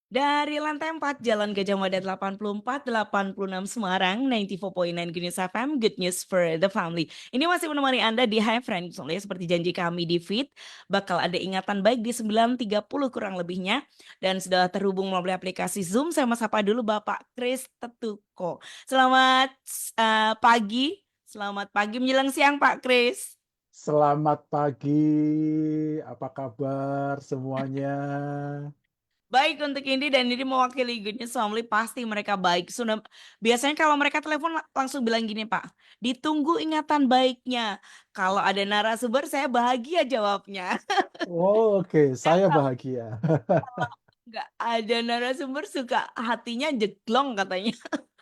Dari lantai 4 Jalan Gajah Mada 84-86 Semarang, 94.9 Good News FM, Good News for the Family. Ini masih menemani Anda di Hi Friends. Soalnya seperti janji kami di feed, bakal ada ingatan baik di 9.30 kurang lebihnya. Dan sudah terhubung melalui aplikasi Zoom, saya mau sapa dulu Bapak Kris Tetuko. Selamat pagi menjelang siang Pak Kris. Selamat pagi, apa kabar semuanya? Baik untuk Indi dan ini mewakili Good News Family pasti mereka baik. Sudah biasanya kalau mereka telepon langsung bilang gini Pak, ditunggu ingatan baiknya. Kalau ada narasumber saya bahagia jawabnya. Oh, oke, Yang saya kalau bahagia. nggak ada narasumber suka hatinya jeglong katanya.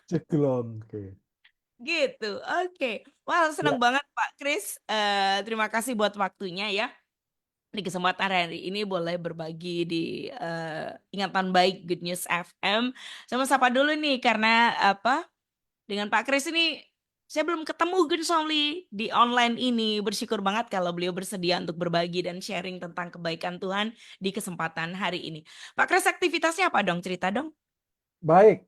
Ceglong, oke. Gitu. Oke. Wah senang Ya, banget Pak Kris. Terima kasih buat waktunya ya. Di kesempatan hari ini boleh berbagi di ingatan baik Good News FM. Sama sapa dulu nih karena apa? Dengan Pak Kris ini saya belum ketemu Good News Family di online ini. Bersyukur banget kalau beliau bersedia untuk berbagi dan sharing tentang kebaikan Tuhan di kesempatan hari ini. Pak Kris aktivitasnya apa dong? Cerita dong. baik.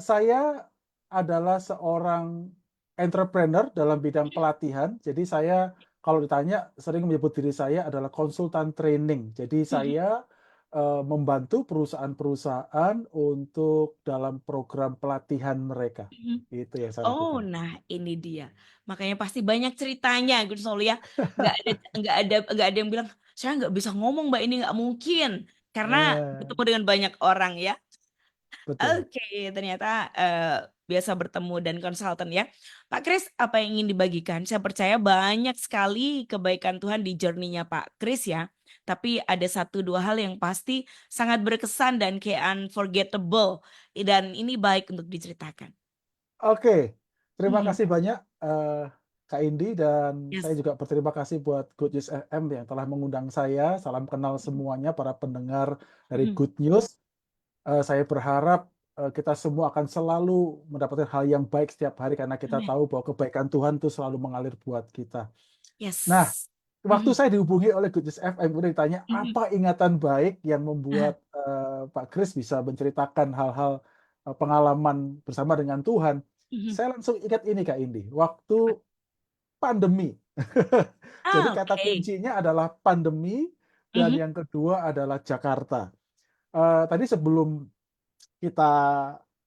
Saya adalah seorang entrepreneur dalam bidang pelatihan. Jadi saya kalau ditanya sering menyebut diri saya adalah konsultan training. Jadi Mhm, saya membantu perusahaan-perusahaan untuk dalam program pelatihan mereka. mhm. Itu yang saya Oh, lakukan. nah ini dia. Makanya pasti banyak ceritanya Gus Sol ya. Nggak ada yang bilang saya nggak bisa ngomong Mbak ini nggak mungkin karena Eh, bertemu dengan banyak orang ya. betul. Oke, ternyata biasa bertemu dan konsultan ya. Pak Kris, apa yang ingin dibagikan? Saya percaya banyak sekali kebaikan Tuhan di journey-nya Pak Kris ya. Tapi ada satu dua hal yang pasti sangat berkesan dan kayak unforgettable. Dan ini baik untuk diceritakan. Oke, terima Mhm. kasih banyak, Kak Indi, dan saya Yes. juga berterima kasih buat Good News FM yang telah mengundang saya. Salam kenal Mhm. semuanya para pendengar dari Mhm. Good News. Saya berharap, kita semua akan selalu mendapatkan hal yang baik setiap hari karena kita Amin. tahu bahwa kebaikan Tuhan itu selalu mengalir buat kita. Nah, Yes. waktu Mhm. saya dihubungi oleh Good News FM kemudian ditanya, Mhm. apa ingatan baik yang Aha. membuat, Pak Kris bisa menceritakan hal-hal, pengalaman bersama dengan Tuhan. Mhm. Saya langsung ingat ini Kak Indi, waktu Apa? pandemi. Jadi Ah, kata oke. kuncinya adalah pandemi dan Mhm. yang kedua adalah Jakarta. Tadi sebelum kita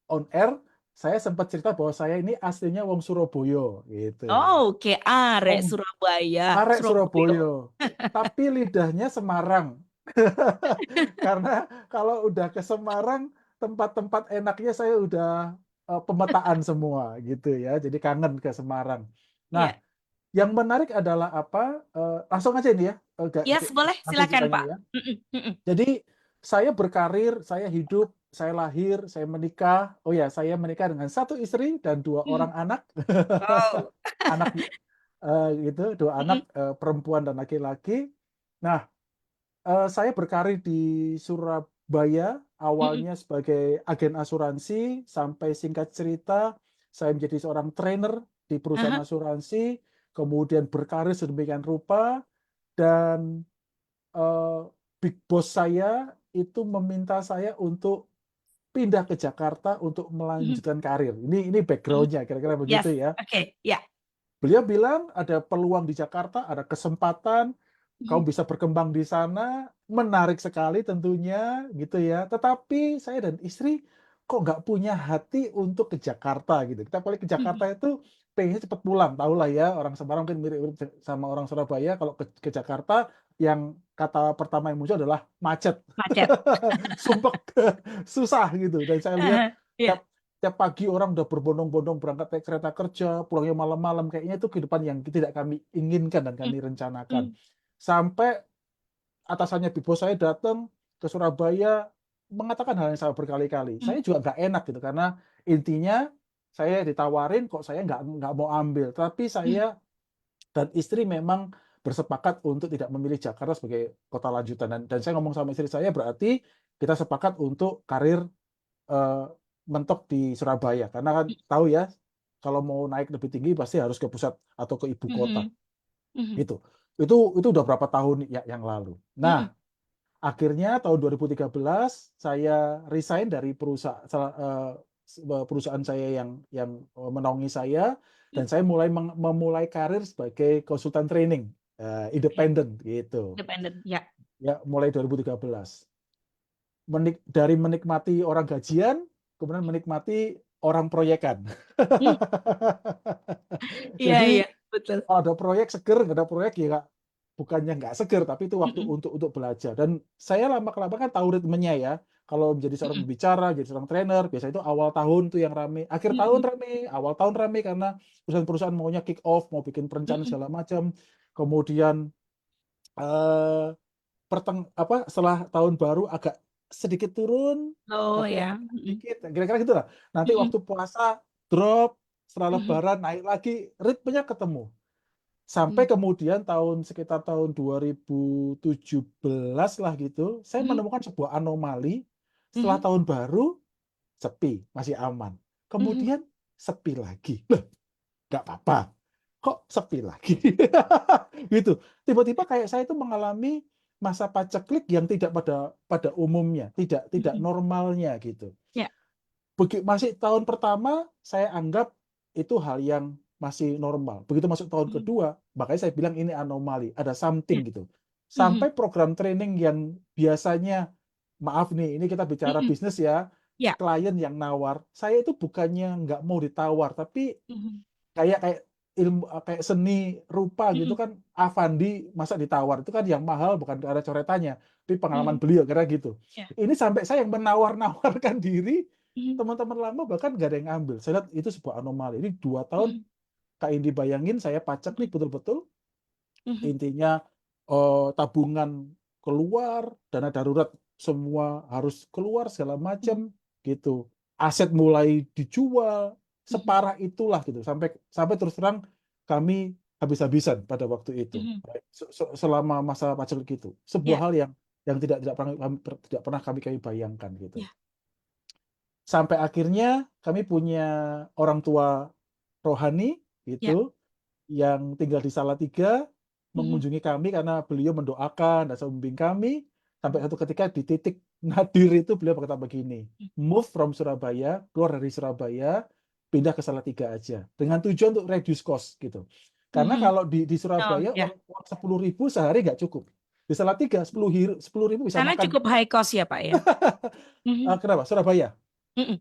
on air, saya sempat cerita bahwa saya ini aslinya wong Surabaya, gitu. Oh, oke. Arek Wong Surabaya. arek Surabaya. Surabaya, tapi lidahnya Semarang. Karena kalau udah ke Semarang, tempat-tempat enaknya saya udah, pemetaan semua, gitu ya, jadi kangen ke Semarang. Nah, Iya. yang menarik adalah apa, langsung aja ini ya, Yes, boleh. langsung Silakan, ceritanya Pak. ya. Mhm. Mhm. Jadi saya berkarir, saya hidup, saya lahir, saya menikah. Oh ya, saya menikah dengan satu istri dan dua Mhm. orang anak. Wow. Anak, gitu, dua Mhm. anak, perempuan dan laki-laki. Nah, saya berkarir di Surabaya, Mhm. awalnya sebagai agen asuransi, sampai singkat cerita saya menjadi seorang trainer di perusahaan Aha. asuransi, kemudian berkarir sedemikian rupa, dan eee, big boss saya itu meminta saya untuk pindah ke Jakarta untuk Mhm. melanjutkan karir. Ini Mhm. background-nya, kira-kira begitu Yes. ya. Oke. Ya. Beliau bilang ada peluang di Jakarta, ada kesempatan, kamu Mhm. bisa berkembang di sana, menarik sekali tentunya gitu ya. Tetapi saya dan istri kok nggak punya hati untuk ke Jakarta gitu. Kita balik ke Mhm. Jakarta itu pengennya cepet pulang, tahulah ya orang Semarang mungkin mirip-mirip sama orang Surabaya kalau ke Jakarta yang kata pertama yang muncul adalah macet, Macet. sumpek, susah gitu. Dan saya lihat Aha. Iya. tiap tiap pagi orang udah berbondong-bondong berangkat naik kereta kerja, pulangnya malam-malam, kayaknya itu kehidupan yang tidak kami inginkan dan Mhm. kami rencanakan. Mhm. Sampai atasannya Big Boss saya datang ke Surabaya mengatakan hal yang sama berkali-kali. Mhm. Saya juga nggak enak gitu karena intinya saya ditawarin kok saya nggak mau ambil. Tapi Mhm. saya dan istri memang bersepakat untuk tidak memilih Jakarta sebagai kota lanjutan dan saya ngomong sama istri saya berarti kita sepakat untuk karir Eee, mentok di Surabaya karena kan tahu ya, kalau mau naik lebih tinggi pasti harus ke pusat atau ke ibu kota, Mhm. Mhm. gitu. Itu udah berapa tahun yang lalu. Mhm. Nah, Akhirnya tahun 2013 saya resign dari perusahaan saya yang menaungi saya, dan saya memulai karir sebagai konsultan training Oke, independen gitu. independen. Ya. Ya, mulai 2013. Dari menikmati orang gajian, kemudian menikmati orang proyekan. Hmm, iya, Jadi iya, betul. kalau ada proyek seger, nggak ada proyek ya nggak, bukannya nggak seger, tapi itu waktu Mm-mm, untuk belajar. Dan saya lama-kelamaan kan tahu ritmenya ya. Kalau menjadi seorang mm-mm, pembicara, jadi seorang trainer, biasanya itu awal tahun tuh yang rame, akhir tahun mm-mm, rame, awal tahun rame karena perusahaan-perusahaan maunya kick off, mau bikin perencanaan mm-mm. segala macam. Kemudian eh, setelah tahun baru agak sedikit turun, Oh tapi ya. agak naik Mm-mm, dikit, kira-kira gitu lah. Nanti mm-mm, waktu puasa drop, setelah mm-mm, Lebaran naik lagi, ritmenya ketemu. Sampai mm-mm, kemudian sekitar tahun 2017 lah gitu, saya mm-mm, menemukan sebuah anomali. Setelah mm-mm, tahun baru sepi, masih aman. mm-mm, Kemudian sepi lagi. Loh, nggak apa-apa. Kok sepi lagi? Gitu. Tiba-tiba kayak saya itu mengalami masa paceklik yang tidak pada pada umumnya, tidak tidak mm-mm. normalnya gitu. Ya. Masih tahun pertama saya anggap itu hal yang masih normal. Begitu masuk tahun Mm-mm, kedua, makanya saya bilang ini anomali, ada ya. something gitu. Mm-mm, Sampai program training yang biasanya, maaf nih, ini kita bicara mm-mm, bisnis ya, ya. klien yang nawar, saya itu bukannya nggak mau ditawar, tapi Mm-mm, kayak kayak ilmu, kayak seni rupa gitu mm-mm, kan, Avandi masa ditawar, itu kan yang mahal bukan ada coretannya, tapi pengalaman mm-mm, beliau kira gitu. ya. Ini sampai saya yang menawar-nawarkan diri, Mm-mm, teman-teman lama bahkan nggak ada yang ngambil. Saya lihat itu sebuah anomali. Ini 2 tahun, mm-mm, Kak Indi bayangin saya pacak nih betul-betul. mm-mm, Intinya tabungan keluar, dana darurat semua harus keluar segala mm-mm, macam gitu. Aset mulai dijual, mm-mm, separah itulah gitu. Sampai sampai terus terang kami habis-habisan pada waktu itu. mm-mm. Selama masa pacak itu. Sebuah Ya, hal yang tidak pernah kami bayangkan gitu. ya, Sampai akhirnya kami punya orang tua rohani gitu ya. yang tinggal di Salatiga Mm-mm, mengunjungi kami karena beliau mendoakan dan membimbing kami. Sampai satu ketika di titik nadir itu beliau berkata begini, move from Surabaya, keluar dari Surabaya, pindah ke Salatiga aja dengan tujuan untuk reduce cost gitu. Karena mm-mm. kalau di Oh Surabaya ya. uang 10.000 sehari nggak cukup. Di Salatiga 10.000 bisa Sana makan. cukup high cost ya Pak ya. Mm-mm, Kenapa? Surabaya. mm-mm.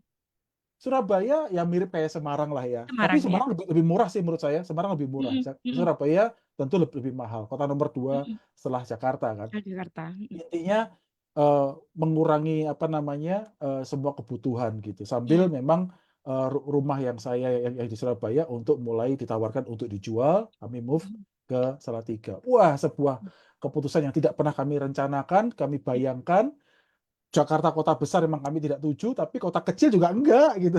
Surabaya ya mirip kayak Semarang lah ya. Tapi Semarang ya. Semarang lebih murah sih menurut saya. Semarang lebih murah. Mm-mm, mm-mm, Surabaya tentu lebih mahal. Kota nomor 2 mm-mm. setelah Jakarta kan. Jakarta. Mm-mm. Intinya mengurangi apa namanya semua kebutuhan gitu. Sambil Ya. memang rumah yang saya yang di Surabaya untuk mulai ditawarkan untuk dijual, kami move Mm-mm. ke Salatiga. Wah, sebuah keputusan yang tidak pernah kami rencanakan, kami bayangkan. Jakarta kota besar memang kami tidak tuju, tapi kota kecil juga enggak gitu.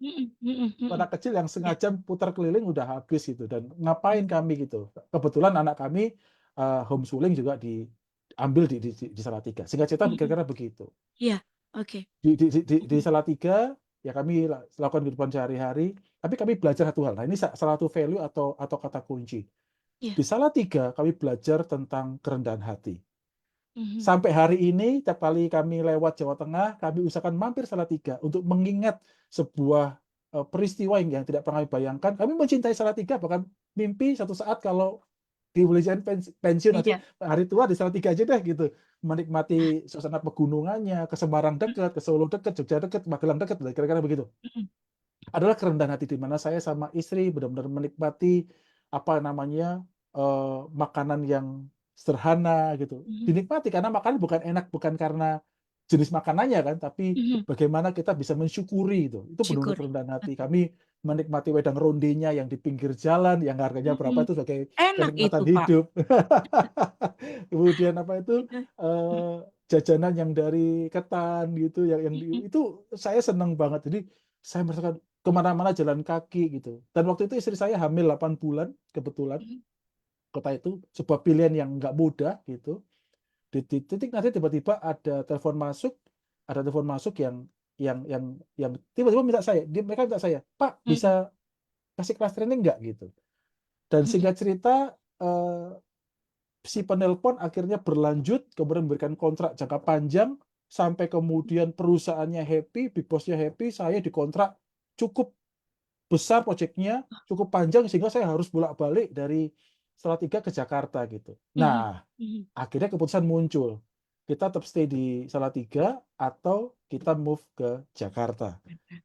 Mm-mm, mm-mm, Kota mm-mm. kecil yang Ya. sengaja putar keliling udah habis gitu, dan ngapain Mm. kami gitu. Kebetulan anak kami homeschooling juga diambil di Salatiga. Singkat cerita Mm-mm. kira-kira begitu. Iya, oke. Di Mm-mm. Salatiga ya kami lakukan kehidupan sehari-hari, tapi kami belajar satu hal. Nah, ini salah satu value atau kata kunci. Iya. Di Salatiga kami belajar tentang kerendahan hati. Mhm, Sampai hari ini, tiap kali kami lewat Jawa Tengah, kami usahakan mampir Salatiga untuk mengingat sebuah peristiwa yang tidak pernah kami bayangkan. Kami mencintai Salatiga, bahkan mimpi satu saat kalau di Wilujeng pensiun nanti iya. hari tua di Salatiga aja deh gitu. Menikmati suasana pegunungannya, ke Semarang dekat, ke Solo dekat, Jogja dekat, Magelang dekat, kira-kira begitu. Mhm, Adalah kerendahan hati di mana saya sama istri benar-benar menikmati apa namanya makanan yang sederhana gitu. mhm, Dinikmati karena makanan bukan enak bukan karena jenis makanannya kan, tapi mhm. bagaimana kita bisa mensyukuri itu. Itu benar-benar Syukuri. kerendahan hati. Kami menikmati wedang rondenya yang di pinggir jalan yang harganya berapa Mhm. itu sebagai Enak kenikmatan itu, Pak. hidup. Kemudian apa itu Itu. Mhm, eh, jajanan yang dari ketan gitu mhm, itu saya senang banget. Jadi saya merasakan kemana-mana jalan kaki gitu. Dan waktu itu istri saya hamil 8 bulan kebetulan. mhm, Kota itu sebuah pilihan yang nggak mudah gitu. Di titik nanti tiba-tiba ada telepon masuk yang tiba-tiba mereka minta saya, Pak bisa mhm, kasih kelas training nggak gitu. Dan mhm, singkat cerita, eh, si penelpon akhirnya berlanjut, kemudian memberikan kontrak jangka panjang, sampai kemudian perusahaannya happy, big boss-nya happy, saya dikontrak cukup besar proyeknya, cukup panjang, sehingga saya harus bolak-balik dari Salatiga ke Jakarta gitu. Mhm, Nah, mhm. akhirnya keputusan muncul. Kita tetap stay di Salatiga atau kita move ke Jakarta.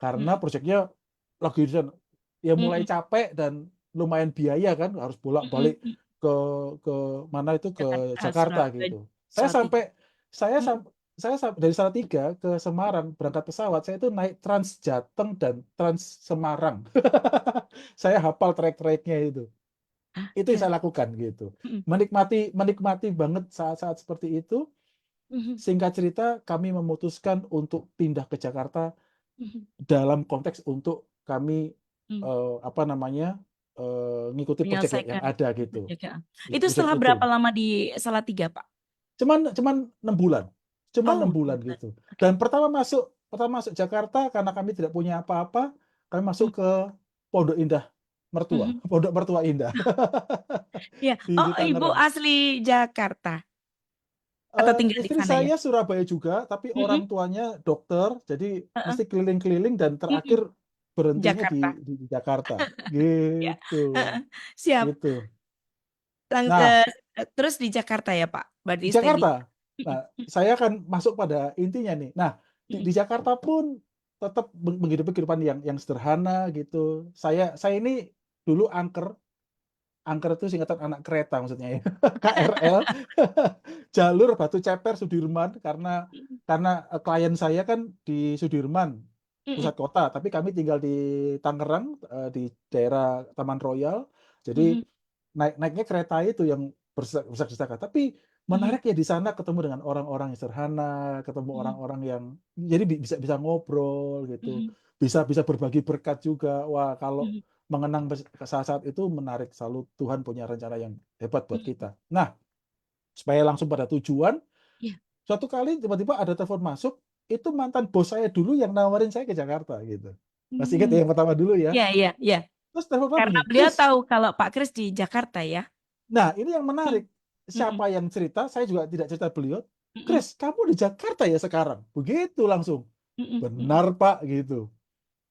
Karena Mhm, proyeknya lagi ya mulai mhm, capek dan lumayan biaya kan, harus mhm, bolak-balik mhm. ke ke mana itu, ke Jakarta, Jakarta gitu. Saya Salatiga. sampai saya Mhm. sam saya dari Salatiga ke Semarang berangkat pesawat, saya itu naik Trans Jateng dan Trans Semarang. Saya hafal trek-treknya itu. Ah, Itu yang ya. saya lakukan gitu. Mhm, Menikmati menikmati banget saat-saat seperti itu. mhm, Singkat cerita, kami memutuskan untuk pindah ke Jakarta mhm, dalam konteks untuk kami mhm. apa namanya, ngikuti proyek yang Menyelesaikan ada gitu. penjagaan. Gitu, Itu proyek setelah berapa itu. lama di Salatiga, Pak? Cuman cuman 6 bulan. Cuman 6 Oh, 6 bulan bulan. gitu. Oke. Dan pertama masuk Jakarta karena kami tidak punya apa-apa, kami Mhm, masuk ke Pondok Indah Mertua, mhm. Pondok Mertua Indah Iya. di Oh, Ibu Tangerang. asli Jakarta atau tinggal di Istri sana ya? saya Surabaya juga, tapi Mhm, orang tuanya dokter, jadi heeh, mesti keliling-keliling dan mhm. terakhir berhentinya Jakarta. di Jakarta. Ya, Gitu, heeh. Siap. gitu. Lang Nah, terus di Jakarta ya, Pak? Berarti di stay di Jakarta. mhm, Nah, saya akan masuk pada intinya nih. Nah, di mhm, Jakarta pun tetap menghidupi kehidupan yang sederhana gitu. Saya ini dulu angker. Angker itu singkatan anak kereta maksudnya ya. KRL, jalur Batu Ceper Sudirman, mhm, karena klien saya kan di Sudirman, mhm, pusat kota, tapi kami tinggal di Tangerang, di daerah Taman Royal. Jadi mhm, naiknya kereta itu yang berdesak-desakan. Tapi mhm, menarik ya di sana ketemu dengan orang-orang yang sederhana, ketemu mhm, orang-orang yang jadi bisa bisa ngobrol gitu, mhm, bisa bisa berbagi berkat juga. Wah, kalau mhm, mengenang saat-saat itu menarik, selalu Tuhan punya rencana yang hebat buat mhm. kita. Nah, supaya langsung pada tujuan, Iya. suatu kali tiba-tiba ada telepon masuk, itu mantan bos saya dulu yang nawarin saya ke Jakarta gitu. Masih ingat Mmm. ya yang pertama dulu ya? Iya, iya, iya. Terus telepon apa Karena gini, beliau Chris. tahu kalau Pak Kris di Jakarta ya? Nah, ini yang Mhm, menarik. mhm, Siapa yang cerita, saya juga tidak cerita beliau. mhm, Chris, kamu di Jakarta ya sekarang? Begitu langsung. mhm, mhm, Benar, Pak, gitu.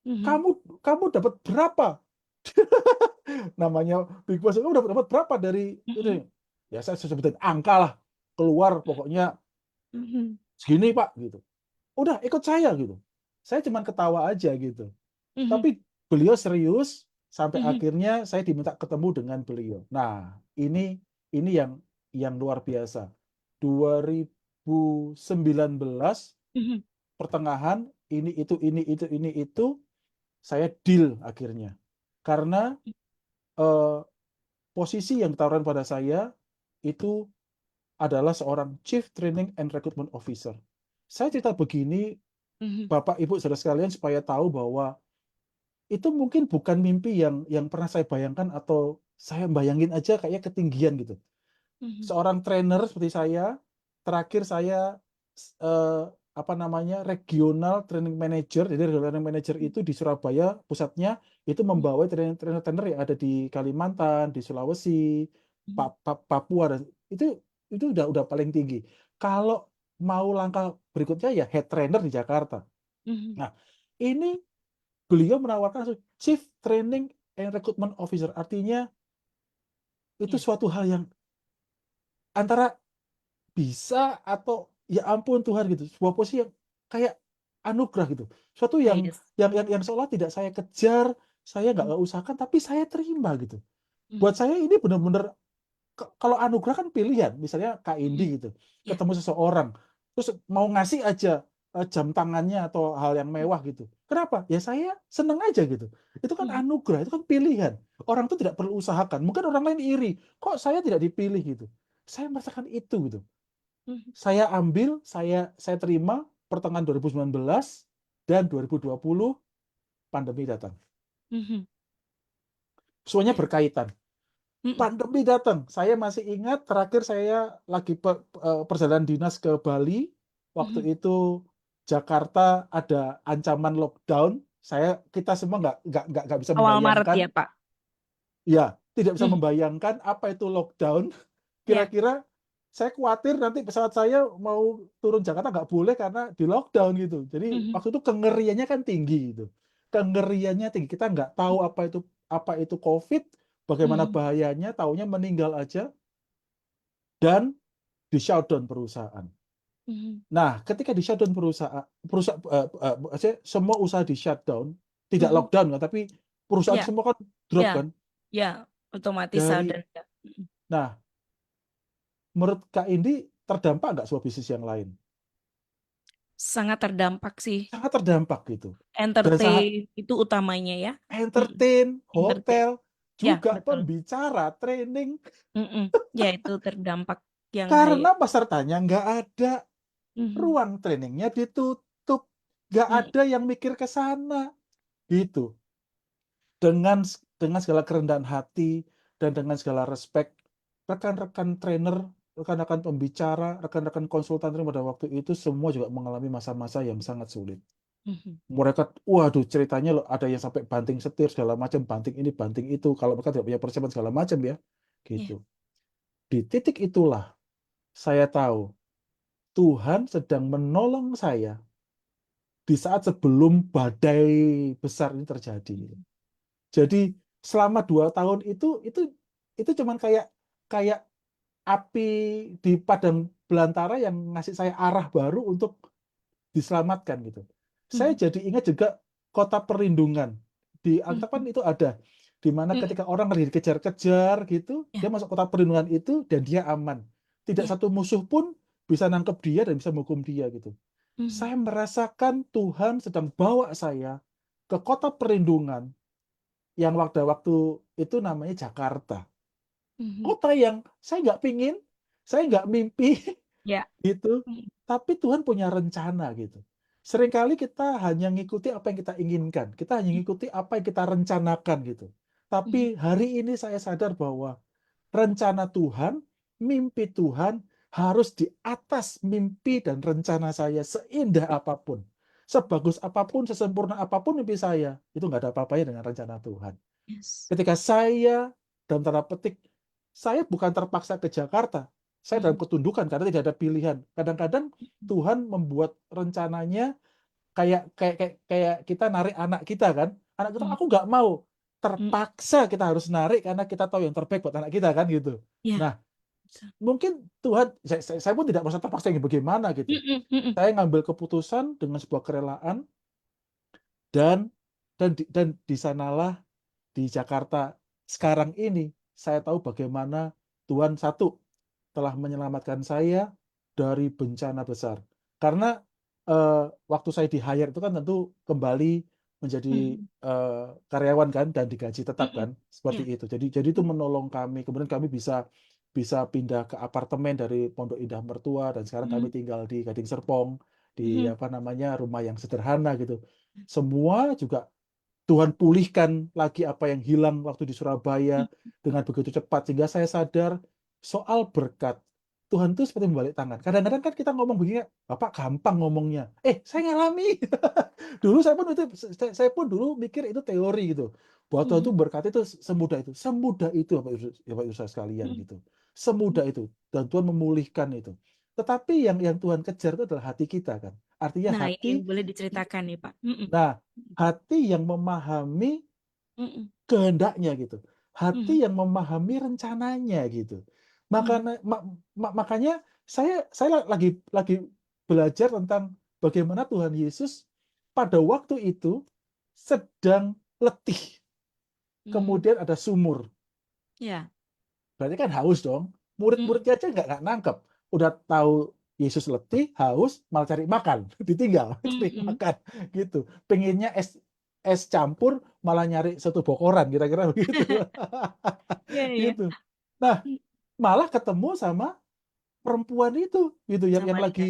mhm, Kamu kamu dapat berapa? Namanya Big Boss, kamu dapat dapat berapa dari mhm, itu? Ya saya sebutin angka lah. Keluar pokoknya mhm, segini, Pak, gitu. Udah ikut saya gitu. Saya cuman ketawa aja gitu. mhm, Tapi beliau serius sampai mhm, akhirnya saya diminta ketemu dengan beliau. Nah, ini yang luar biasa. 2019 mhm. pertengahan, ini itu saya deal akhirnya. Karena eh, posisi yang ditawarkan pada saya itu adalah seorang Chief Training and Recruitment Officer. Saya cerita begini, Mhm, Bapak Ibu saudara sekalian, supaya tahu bahwa itu mungkin bukan mimpi yang pernah saya bayangkan, atau saya bayangin aja kayaknya ketinggian gitu. mhm, Seorang trainer seperti saya, terakhir saya eh, apa namanya, regional training manager. Jadi regional training manager mhm, itu di Surabaya pusatnya, itu mhm, membawa trainer-trainer yang ada di Kalimantan, di Sulawesi, mhm, Papua, dan itu udah paling tinggi. Kalau mau langkah berikutnya ya head trainer di Jakarta. mhm. Nah, ini beliau menawarkan Chief Training and Recruitment Officer. Artinya itu Iya, suatu hal yang antara bisa atau ya ampun Tuhan gitu. Sebuah posisi yang kayak anugerah gitu. Suatu ah, yang yes. seolah tidak saya kejar, saya Mhm, nggak usahakan, tapi saya terima gitu. Buat mhm, saya ini benar-benar, kalau anugerah kan pilihan, misalnya Kak mhm. Indi gitu, Iya. ketemu seseorang, terus mau ngasih aja jam tangannya atau hal yang Mhm, mewah gitu. Kenapa? Ya saya seneng aja gitu. Itu kan mhm, anugerah, itu kan pilihan. Orang tuh tidak perlu usahakan. Mungkin orang lain iri, kok saya tidak dipilih gitu. Saya merasakan itu gitu. mhm, Saya ambil, saya terima pertengahan 2019, dan 2020 pandemi datang. mhm. Semuanya Iya. berkaitan. Mhm, Pandemi datang. Saya masih ingat terakhir saya lagi perjalanan dinas ke Bali. Waktu mhm. itu Jakarta ada ancaman lockdown. Kita semua nggak bisa Awal Maret membayangkan, ya, Pak? ya tidak bisa Mhm, membayangkan apa itu lockdown. Ya. Kira-kira saya khawatir nanti pesawat saya mau turun Jakarta nggak boleh karena di lockdown gitu. Jadi Mhm. waktu itu kengeriannya kan tinggi gitu. Kengeriannya tinggi. Kita nggak tahu apa itu COVID, bagaimana Mhm. bahayanya, taunya meninggal aja dan di shutdown perusahaan. Mhm. Nah, ketika di shutdown semua usaha di shutdown, tidak Mhm. lockdown kan, tapi perusahaan Ya, semua kan drop ya, kan ya, otomatis dari. sadar ya. Mhm. Nah, menurut Kak Indi terdampak nggak semua bisnis yang lain? Sangat terdampak sih. Sangat terdampak gitu. Dan sangat Entertain itu utamanya ya. Mhm. entertain, Entertain. hotel, Ya, juga betul. pembicara, training, Mhm. Ya, itu terdampak yang karena high. pesertanya nggak ada, Mhm. ruang trainingnya ditutup, nggak Mhm. ada yang mikir ke sana gitu. Dengan segala kerendahan hati dan dengan segala respect, rekan-rekan trainer, rekan-rekan pembicara, rekan-rekan konsultan pada waktu itu semua juga mengalami masa-masa yang sangat sulit. Mhm. Mereka, waduh, ceritanya loh, ada yang sampai banting setir segala macam, banting ini, banting itu, kalau mereka tidak punya persiapan segala macam ya, Ya. gitu. Di titik itulah saya tahu Tuhan sedang menolong saya di saat sebelum badai besar ini terjadi. Mhm. Jadi selama 2 tahun itu cuman kayak kayak api di padang belantara yang ngasih saya arah baru untuk diselamatkan gitu. Saya Mhm. jadi ingat juga kota perlindungan di Alkitab kan Mhm. itu ada, di mana Mhm. ketika orang dikejar-kejar gitu, dia Ya, masuk kota perlindungan itu dan dia aman. Tidak ya. satu musuh pun bisa nangkep dia dan bisa menghukum dia gitu. Mhm. Saya merasakan Tuhan sedang bawa saya ke kota perlindungan yang waktu-waktu itu namanya Jakarta. Mhm. Kota yang saya nggak pingin, saya nggak mimpi, Ya. gitu. Mhm. Tapi Tuhan punya rencana gitu. Seringkali kita hanya ngikuti apa yang kita inginkan. Kita hanya ngikuti apa yang kita rencanakan gitu. Mhm. Tapi hari ini saya sadar bahwa rencana Tuhan, mimpi Tuhan harus di atas mimpi dan rencana saya seindah apapun. Sebagus apapun, sesempurna apapun mimpi saya, itu nggak ada apa-apanya dengan rencana Tuhan. Yes. Ketika saya, dalam tanda petik, saya bukan terpaksa ke Jakarta, saya dalam Mhm. ketundukan karena tidak ada pilihan. Kadang-kadang Mhm. Tuhan membuat rencananya kayak kayak kayak kayak kita narik anak kita kan. Anak kita, aku Mhm. nggak mau. Mhm. Terpaksa kita harus narik karena kita tahu yang terbaik buat anak kita kan gitu. Ya. Nah, mungkin Tuhan, saya pun tidak merasa terpaksa yang bagaimana gitu. Mhm. Mhm. Saya ngambil keputusan dengan sebuah kerelaan dan di sanalah di Jakarta sekarang ini saya tahu bagaimana Tuhan satu telah menyelamatkan saya dari bencana besar. Karena waktu saya di hire itu kan tentu kembali menjadi Mhm. karyawan kan dan digaji tetap Mhm. kan seperti Ya. itu. Jadi itu Mhm. menolong kami. Kemudian kami bisa bisa pindah ke apartemen dari Pondok Indah Mertua dan sekarang kami Mhm. tinggal di Gading Serpong di Mhm. apa namanya rumah yang sederhana gitu. Semua juga Tuhan pulihkan lagi apa yang hilang waktu di Surabaya Mhm. dengan begitu cepat sehingga saya sadar soal berkat. Tuhan itu seperti membalik tangan. Kadang-kadang kan kita ngomong begini, Bapak gampang ngomongnya. Saya ngalami. Dulu saya pun dulu mikir itu teori gitu. Bahwa Tuhan itu Mhm. berkat itu semudah itu. Semudah itu Bapak Ibu sekalian Mhm. gitu. Semudah itu dan Tuhan memulihkan itu. Tetapi yang Tuhan kejar itu adalah hati kita kan. Artinya Nah, ini hati. boleh diceritakan nih, Pak. Mhm. Nah, hati yang memahami Mhm. kehendaknya gitu. Hati Mhm. yang memahami rencananya gitu. Mhm. Makanya saya lagi belajar tentang bagaimana Tuhan Yesus pada waktu itu sedang letih. Mhm. Kemudian ada sumur. Ya. Berarti kan haus dong. Mhm. Murid-muridnya aja nggak nangkep. Udah tahu Yesus letih, haus, malah cari makan. Ditinggal, cari Mhm. makan. Gitu. Pengennya es campur, malah nyari satu bokoran, kira-kira begitu. Iya, iya. Gitu. Nah, Mhm. malah ketemu sama perempuan itu, gitu, yang Samaria. lagi,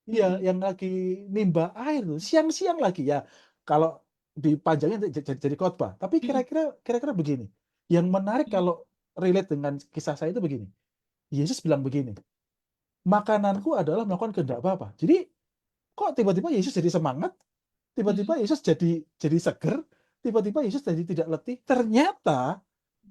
iya, Mhm. yang lagi nimba air tuh, siang-siang lagi ya. Kalau dipanjangin jadi khotbah. Tapi Mhm. kira-kira begini. Yang menarik Mhm. kalau relate dengan kisah saya itu begini. Yesus bilang begini, makananku adalah melakukan kehendak Bapa. Jadi kok tiba-tiba Yesus jadi semangat, Mhm. tiba-tiba Yesus jadi seger, tiba-tiba Yesus jadi tidak letih. Ternyata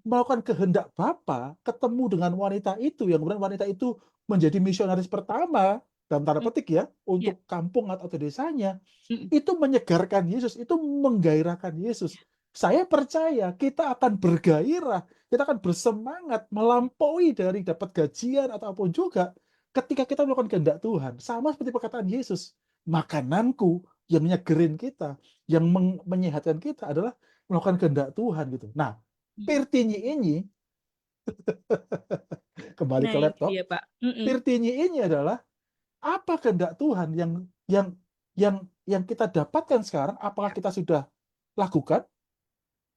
melakukan kehendak Bapa, ketemu dengan wanita itu, yang kemudian wanita itu menjadi misionaris pertama, dalam tanda Mm. petik ya, Ya. untuk kampung atau desanya, Mm. itu menyegarkan Yesus, itu menggairahkan Yesus. Saya percaya kita akan bergairah, kita akan bersemangat melampaui dari dapat gajian atau apapun juga ketika kita melakukan kehendak Tuhan. Sama seperti perkataan Yesus, makananku yang nyegerin kita, yang menyehatkan kita adalah melakukan kehendak Tuhan gitu. Nah, Mm. Tirtinyi ini, kembali Nah ke itu laptop, dia Pak. Mm-mm. Tirtinyi ini adalah apa kehendak Tuhan yang kita dapatkan sekarang, apakah Ya. kita sudah lakukan,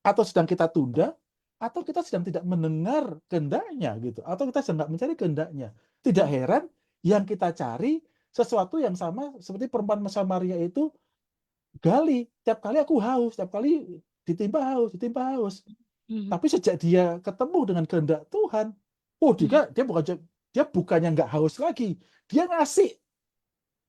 atau sedang kita tunda, atau kita sedang tidak mendengar kehendaknya gitu, atau kita sedang tidak mencari kehendaknya. Tidak Mm. heran yang kita cari sesuatu yang sama seperti perempuan Samaria itu, gali, tiap kali aku haus, tiap kali ditimpa haus. Mm. Tapi sejak dia ketemu dengan kehendak Tuhan, oh Mm. dia bukannya nggak haus lagi, dia ngasih,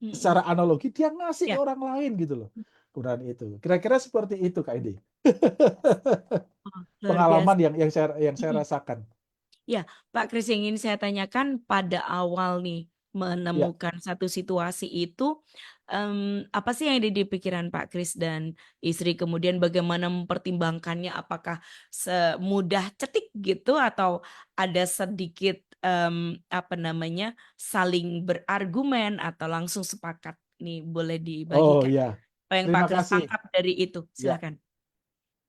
Mm-mm. secara analogi dia ngasih ke Ya. orang lain gitu loh. Kemudian itu, kira-kira seperti itu Kak Edi. Oh, luar Pengalaman biasa. yang saya Mm-mm. rasakan. Ya, Pak Kris, yang ingin saya tanyakan pada awal nih Ya, menemukan satu situasi itu, apa sih yang ada di pikiran Pak Kris dan istri, kemudian bagaimana mempertimbangkannya, apakah semudah cetik gitu atau ada sedikit apa namanya, saling berargumen atau langsung sepakat nih, boleh oh dibagikan ya, apa yang Pak terima Kris kasih. tangkap dari itu, Ya, silakan.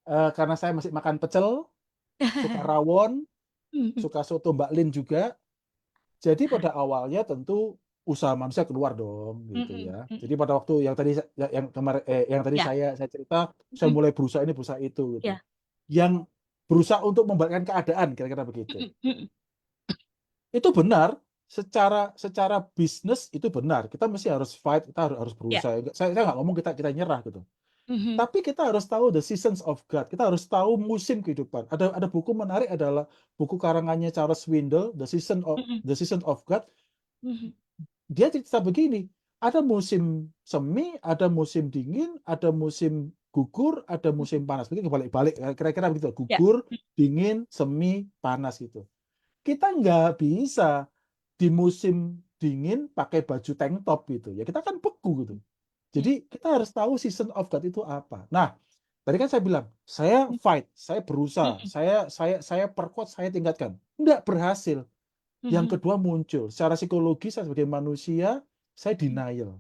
karena saya masih makan pecel, suka rawon, Mhm. suka soto Mbak Lin juga. Jadi pada awalnya tentu usaha manusia keluar dong gitu Mhm, ya. mhm. Jadi pada waktu yang tadi yang kemarin yang tadi Ya. saya cerita, saya Mhm. mulai berusaha ini berusaha itu gitu. Ya. Yang berusaha untuk membalikkan keadaan kira-kira begitu. Mhm, mhm. Itu benar, secara secara bisnis itu benar. Kita mesti harus fight, kita harus Ya. berusaha. Saya nggak ngomong kita nyerah gitu. Mhm. Tapi kita harus tahu the seasons of God. Kita harus tahu musim kehidupan. Ada buku menarik, adalah buku karangannya Charles Swindoll, Mhm. The Season of God. Mhm. Dia cerita begini, ada musim semi, ada musim dingin, ada musim gugur, ada musim panas. Mungkin kebalik-balik, kira-kira begitu. Ya. Gugur, dingin, semi, panas gitu. Kita nggak bisa di musim dingin pakai baju tank top gitu. Ya kita kan beku gitu. Ya. Jadi kita harus tahu season of God itu apa. Nah, tadi kan saya bilang, saya fight, saya berusaha, Mhm. saya perkuat, saya tingkatkan. Nggak berhasil. Yang Mhm. kedua muncul, secara psikologi saya sebagai manusia, saya Mhm. denial.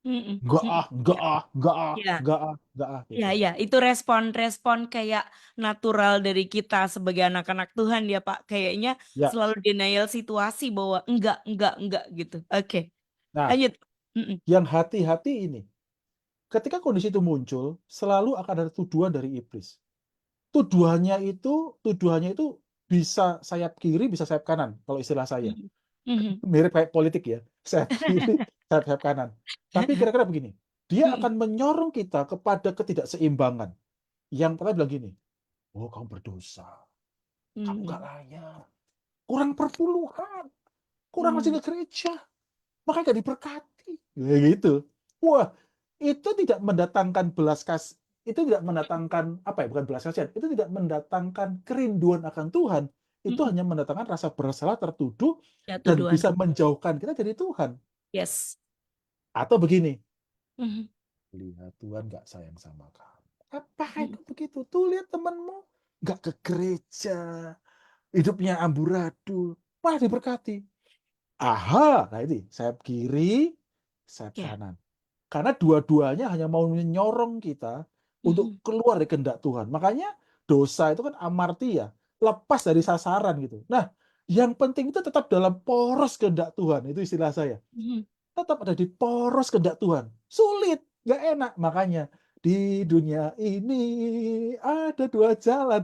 Mhm. Enggak Mhm. ah, enggak Ya. ah, enggak ah, Ya. enggak ah, enggak ah Ya, gitu. ya, itu respon-respon kayak natural dari kita sebagai anak-anak Tuhan ya Pak. Kayaknya Ya, selalu denial situasi bahwa enggak gitu. Oke, nah, lanjut. Mhm. yang hati-hati ini, ketika kondisi itu muncul, selalu akan ada tuduhan dari iblis. Tuduhannya itu bisa sayap kiri, bisa sayap kanan, kalau istilah saya. Mhm. Mhm. Mirip kayak politik ya, sayap kiri, sayap kanan. Tapi kira-kira begini, dia Mhm. akan menyorong kita kepada ketidakseimbangan. Yang pertama bilang gini, oh kamu berdosa, kamu nggak Mhm. layak, kurang perpuluhan, kurang masih Mhm. ke gereja, makanya nggak diberkati. Ya gitu. Wah, itu tidak mendatangkan belas kasih, itu tidak mendatangkan apa ya, bukan belas kasihan, itu tidak mendatangkan kerinduan akan Tuhan. Itu Mhm. hanya mendatangkan rasa bersalah, tertuduh, Ya, dan tuduhan. bisa menjauhkan kita dari Tuhan. Yes. Atau begini, Mhm. lihat Tuhan nggak sayang sama kamu. Ngapain Mhm. kamu begitu? Tuh lihat temanmu nggak ke gereja, hidupnya amburadul, malah diberkati. Aha, nah ini sayap kiri, sayap Ya. kanan. Karena dua-duanya hanya mau menyorong kita untuk Mhm. keluar dari kehendak Tuhan. Makanya dosa itu kan amartia, lepas dari sasaran gitu. Nah, yang penting itu tetap dalam poros kehendak Tuhan, itu istilah saya. Mhm. Tetap ada di poros kehendak Tuhan. Sulit, nggak enak. Makanya di dunia ini ada dua jalan,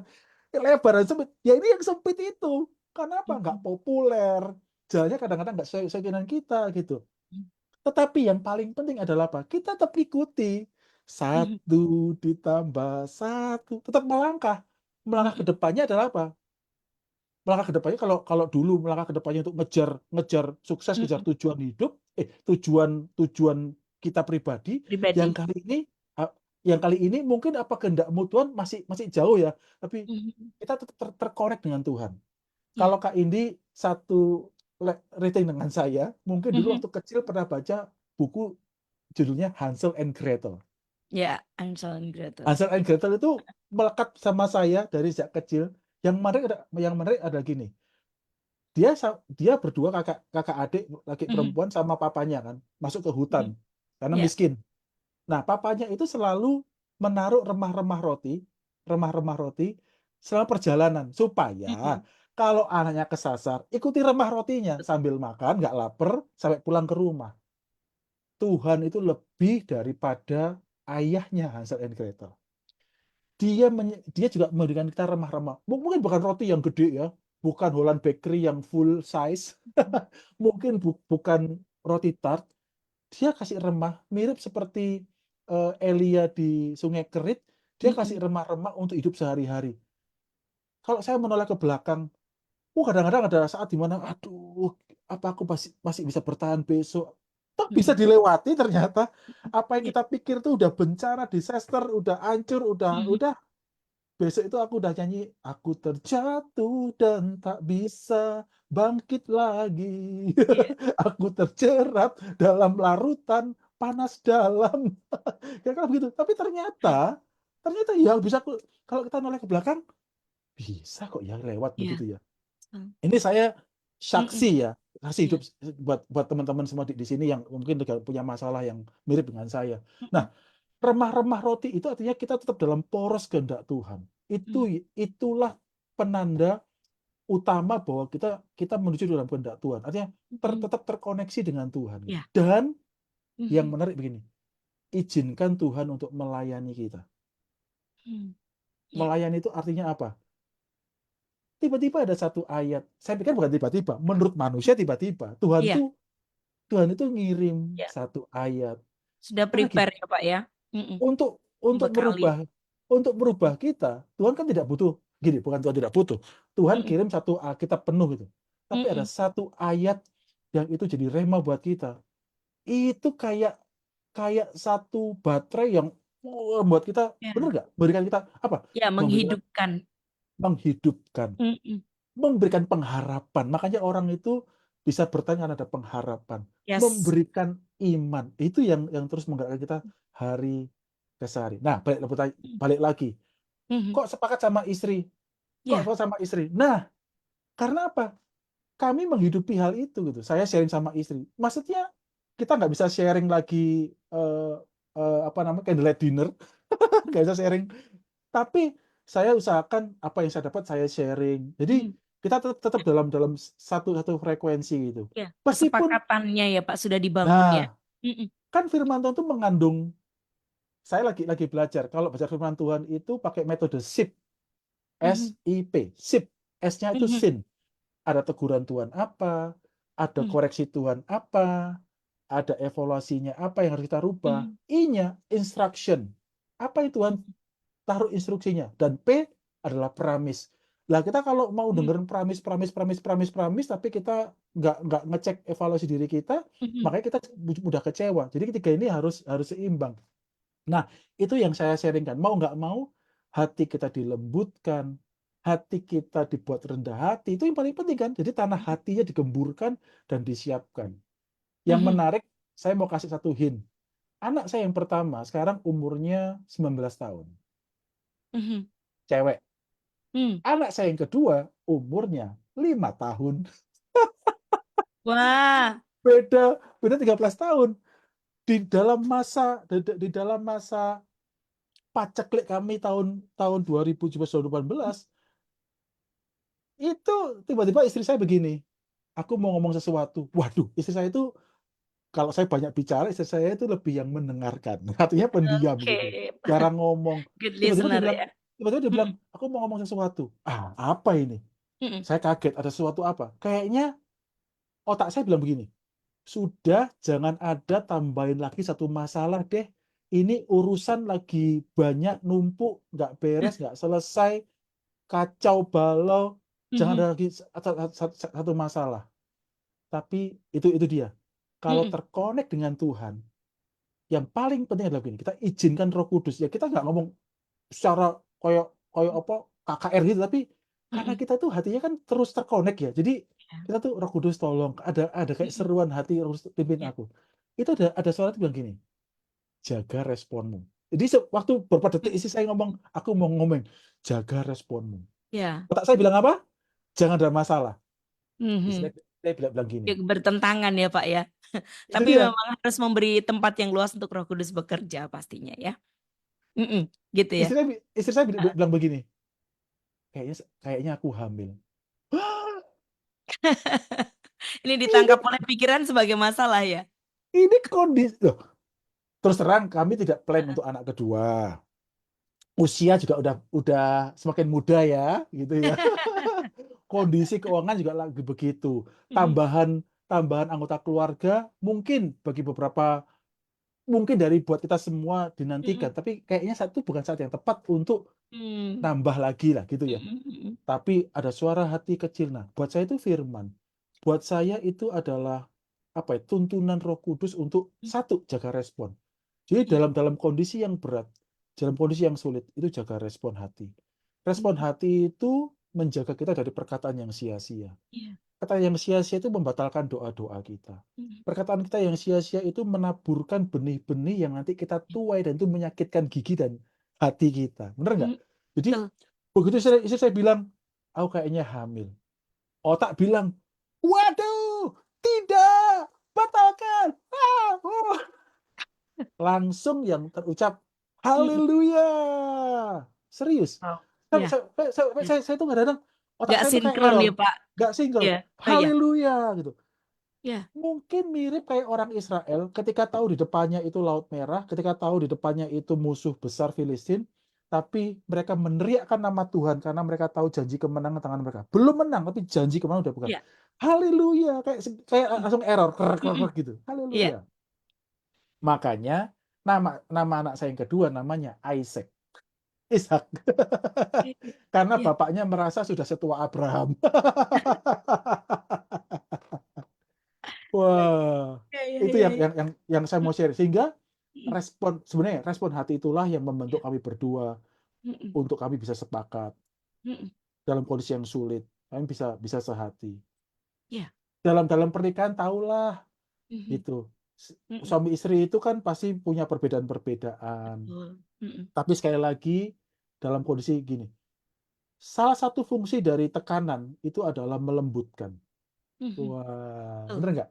lebar dan sempit. Ya ini yang sempit itu. Kenapa? Nggak Mhm. populer. Jalannya kadang-kadang nggak sesuai keinginan kita gitu. Mhm. Tetapi yang paling penting adalah apa? Kita tetap ikuti. Mhm. Satu ditambah satu. Tetap melangkah. Melangkah ke Mhm. depannya adalah apa? Melangkah ke depannya, kalau kalau dulu melangkah ke depannya untuk ngejar ngejar sukses, ngejar Mhm. tujuan hidup, tujuan tujuan kita pribadi, yang Pribadi. kali ini yang kali ini mungkin apa kehendakmu Tuhan masih jauh ya, tapi Mhm. kita tetap terkonek dengan Tuhan. Ya. Kalau Kak Indi satu rating dengan saya, mungkin dulu Mhm. waktu kecil pernah baca buku judulnya Hansel and Gretel. Ya, Hansel and Gretel. Hansel and Gretel itu melekat sama saya dari sejak kecil. Yang menarik ada gini. Dia berdua kakak adik laki Mhm. perempuan sama papanya kan, masuk ke hutan Mhm. karena Ya. miskin. Nah, papanya itu selalu menaruh remah-remah roti selama perjalanan supaya Mhm. kalau anaknya kesasar, ikuti remah rotinya sambil makan, nggak lapar sampai pulang ke rumah. Tuhan itu lebih daripada ayahnya Hansel and Gretel. Dia juga memberikan kita remah-remah. Mungkin bukan roti yang gede ya, bukan Holland Bakery yang full size, mungkin bukan roti tart. Dia kasih remah mirip seperti Elia di Sungai Kerit. Dia kasih Mhm. remah-remah untuk hidup sehari-hari. Kalau saya menoleh ke belakang, kadang-kadang ada saat dimana, aduh, apa aku masih bisa bertahan besok? Tak bisa Mhm. dilewati ternyata. Apa yang Ya. kita pikir tuh udah bencana, disaster, udah hancur, Mhm. udah besok itu aku udah nyanyi, aku terjatuh dan tak bisa bangkit lagi. Iya. Aku terjerat dalam larutan panas dalam. Ya kan begitu. Tapi ternyata ya bisa kalau kita noleh ke belakang, bisa kok ya lewat Iya. begitu ya. Hmm. Ini saya Mhm. saksi ya, kasih Iya. hidup buat teman-teman semua di sini yang mungkin juga punya masalah yang mirip dengan saya. Mhm. Nah, remah-remah roti itu artinya kita tetap dalam poros kehendak Tuhan. Mhm. Itulah penanda utama bahwa kita menuju dalam kehendak Tuhan. Artinya Mhm. tetap terkoneksi dengan Tuhan gitu. Iya. Dan yang Mhm. menarik begini, izinkan Tuhan untuk melayani kita. Hmm. Iya. Melayani itu artinya apa? Tiba-tiba ada satu ayat. Saya pikir bukan tiba-tiba, menurut manusia tiba-tiba. Iya. Tuhan itu ngirim Iya. satu ayat. Sudah Karena gini, prepare ya, Pak ya? Mhm. untuk untuk Membekali. merubah untuk merubah kita, Tuhan kan tidak butuh gini, bukan Tuhan tidak butuh. Tuhan Mhm. kirim satu Alkitab penuh gitu. Tapi ada Mhm. satu ayat yang itu jadi rema buat kita. Itu kayak kayak satu baterai yang membuat kita Ya. benar nggak? Memberikan kita apa? Ya, Memberikan menghidupkan. menghidupkan, Mhm. memberikan pengharapan. Makanya orang itu bisa bertanya karena ada pengharapan, Yes. memberikan iman. Itu yang terus menggerakkan kita hari ke hari. Nah, Mhm. balik lagi. Mhm. Kok sepakat sama istri? Kok Ya. sepakat sama istri? Nah, karena apa? Kami menghidupi hal itu gitu. Saya sharing sama istri. Maksudnya kita nggak bisa sharing lagi apa namanya candlelight dinner, nggak bisa sharing. Tapi saya usahakan apa yang saya dapat saya sharing. Jadi Mhm. kita tetap dalam satu frekuensi gitu. Ya, Meskipun, kesepakatannya ya, Pak, sudah dibangun ya? nah, Mhm. kan firman Tuhan itu mengandung, saya lagi belajar, kalau belajar firman Tuhan itu pakai metode SIP, Mhm. SIP, SIP, S-nya itu Mhm. sin. Ada teguran Tuhan apa, ada Mhm. koreksi Tuhan apa, ada evaluasinya apa yang harus kita rubah. Mhm. I-nya instruction. Apa itu Tuhan Mhm. taruh instruksinya, dan P adalah pramis. Lah kita kalau mau Mhm. dengerin pramis, tapi kita nggak ngecek evaluasi diri kita, Mhm. makanya kita mudah kecewa. Jadi ketiga ini harus seimbang. Nah, itu yang saya sharingkan. Mau nggak mau, hati kita dilembutkan, hati kita dibuat rendah hati. Itu yang paling penting kan. Jadi tanah hatinya digemburkan dan disiapkan. Yang Mhm. menarik, saya mau kasih satu hint. Anak saya yang pertama sekarang umurnya 19 tahun. Mhm. Cewek. Mmm. Anak saya yang kedua umurnya 5 tahun. Wah. Beda beda 13 tahun. Di dalam masa paceklik kami tahun tahun 2017-2018, itu tiba-tiba istri saya begini, aku mau ngomong sesuatu. Waduh, istri saya itu kalau saya banyak bicara, istri saya itu lebih yang mendengarkan. Artinya pendiam Oke, gitu, jarang ngomong. good Tiba-tiba dia listener bilang ya? tiba-tiba dia bilang, Mhm. "Aku mau ngomong sesuatu." Ah, apa ini? Mhm. Saya kaget, ada sesuatu apa? Kayaknya otak saya bilang begini, "Sudah, jangan ada tambahin lagi satu masalah deh. Ini urusan lagi banyak numpuk, nggak beres, nggak selesai, kacau balau. Jangan Mhm. ada lagi satu masalah." Tapi itu dia. Kalau Mhm. terkonek dengan Tuhan, yang paling penting adalah begini, kita izinkan Roh Kudus. Ya kita nggak ngomong secara kayak kayak apa KKR gitu, tapi karena Mm-mm. kita tuh hatinya kan terus terkonek ya. Jadi Ya. kita tuh Roh Kudus tolong, ada kayak Mm-mm. seruan hati Roh Kudus pimpin Ya. aku. Itu ada suara tuh bilang gini, jaga responmu. Jadi waktu beberapa detik istri saya ngomong, aku mau ngomong, jaga responmu. Ya. Otak saya bilang apa? Jangan ada masalah. Mhm. Istri saya bilang gini. Ya, bertentangan ya Pak ya. Itu Tapi dia. memang harus memberi tempat yang luas untuk Roh Kudus bekerja pastinya ya. Mm-mm. Gitu ya. Istri saya bilang begini, kayaknya aku hamil. Ini Ini ditangkap oleh pikiran sebagai masalah ya. ini kondisi loh. Terus terang kami tidak plan untuk anak kedua. Usia juga udah semakin muda ya, gitu ya. Kondisi keuangan juga lagi begitu. Mm. Tambahan anggota keluarga mungkin bagi beberapa, mungkin dari buat kita semua dinantikan, Mm-mm. tapi kayaknya saat itu bukan saat yang tepat untuk Mm. nambah lagi lah gitu ya. Mm-mm. Mm-mm. Tapi ada suara hati kecil. Nah, buat saya itu firman. Buat saya itu adalah apa ya? Tuntunan Roh Kudus untuk satu, jaga respon. Jadi Ya. dalam kondisi yang berat, dalam kondisi yang sulit, itu jaga respon hati. Respon Mm. hati itu menjaga kita dari perkataan yang sia-sia. Ya. Kata yang sia-sia itu membatalkan doa-doa kita. Mm. Perkataan kita yang sia-sia itu menaburkan benih-benih yang nanti kita tuai dan itu menyakitkan gigi dan hati kita. Bener nggak? Mm. Jadi Betul. begitu istri saya bilang, aku kayaknya hamil. Otak bilang, waduh, tidak, batalkan. Oh. Langsung yang terucap, Mm-mm. haleluya. Serius. Oh. Ya. Ya. Saya tuh kadang-kadang otak Gak saya tuh kayak sinkron error. ya Pak. Gak single. Ya. Oh ya. Haleluya gitu. Ya. Mungkin mirip kayak orang Israel ketika tahu di depannya itu Laut Merah, ketika tahu di depannya itu musuh besar Filistin, tapi mereka meneriakkan nama Tuhan karena mereka tahu janji kemenangan tangan mereka. Belum menang, tapi janji kemenangan udah bukan. Ya. Haleluya, kayak Mm. langsung error, Mm-mm. gitu. Ya. Haleluya. Makanya nama anak saya yang kedua namanya Isaac. Ishak. Karena Ya. bapaknya merasa sudah setua Abraham. Wah, Ya. Ya. itu Ya. yang Ya. saya mau share. Sehingga Mm-mm. sebenarnya respon hati itulah yang membentuk Ya. kami berdua Mm-mm. untuk kami bisa sepakat Mm-mm. dalam kondisi yang sulit. Kami bisa sehati. Ya. Dalam pernikahan tahulah Mhm. gitu. Mm-mm. Suami istri itu kan pasti punya perbedaan-perbedaan. Betul. Mm-mm. Tapi sekali lagi dalam kondisi gini, salah satu fungsi dari tekanan itu adalah melembutkan. Mhm. Wah, Betul. bener nggak?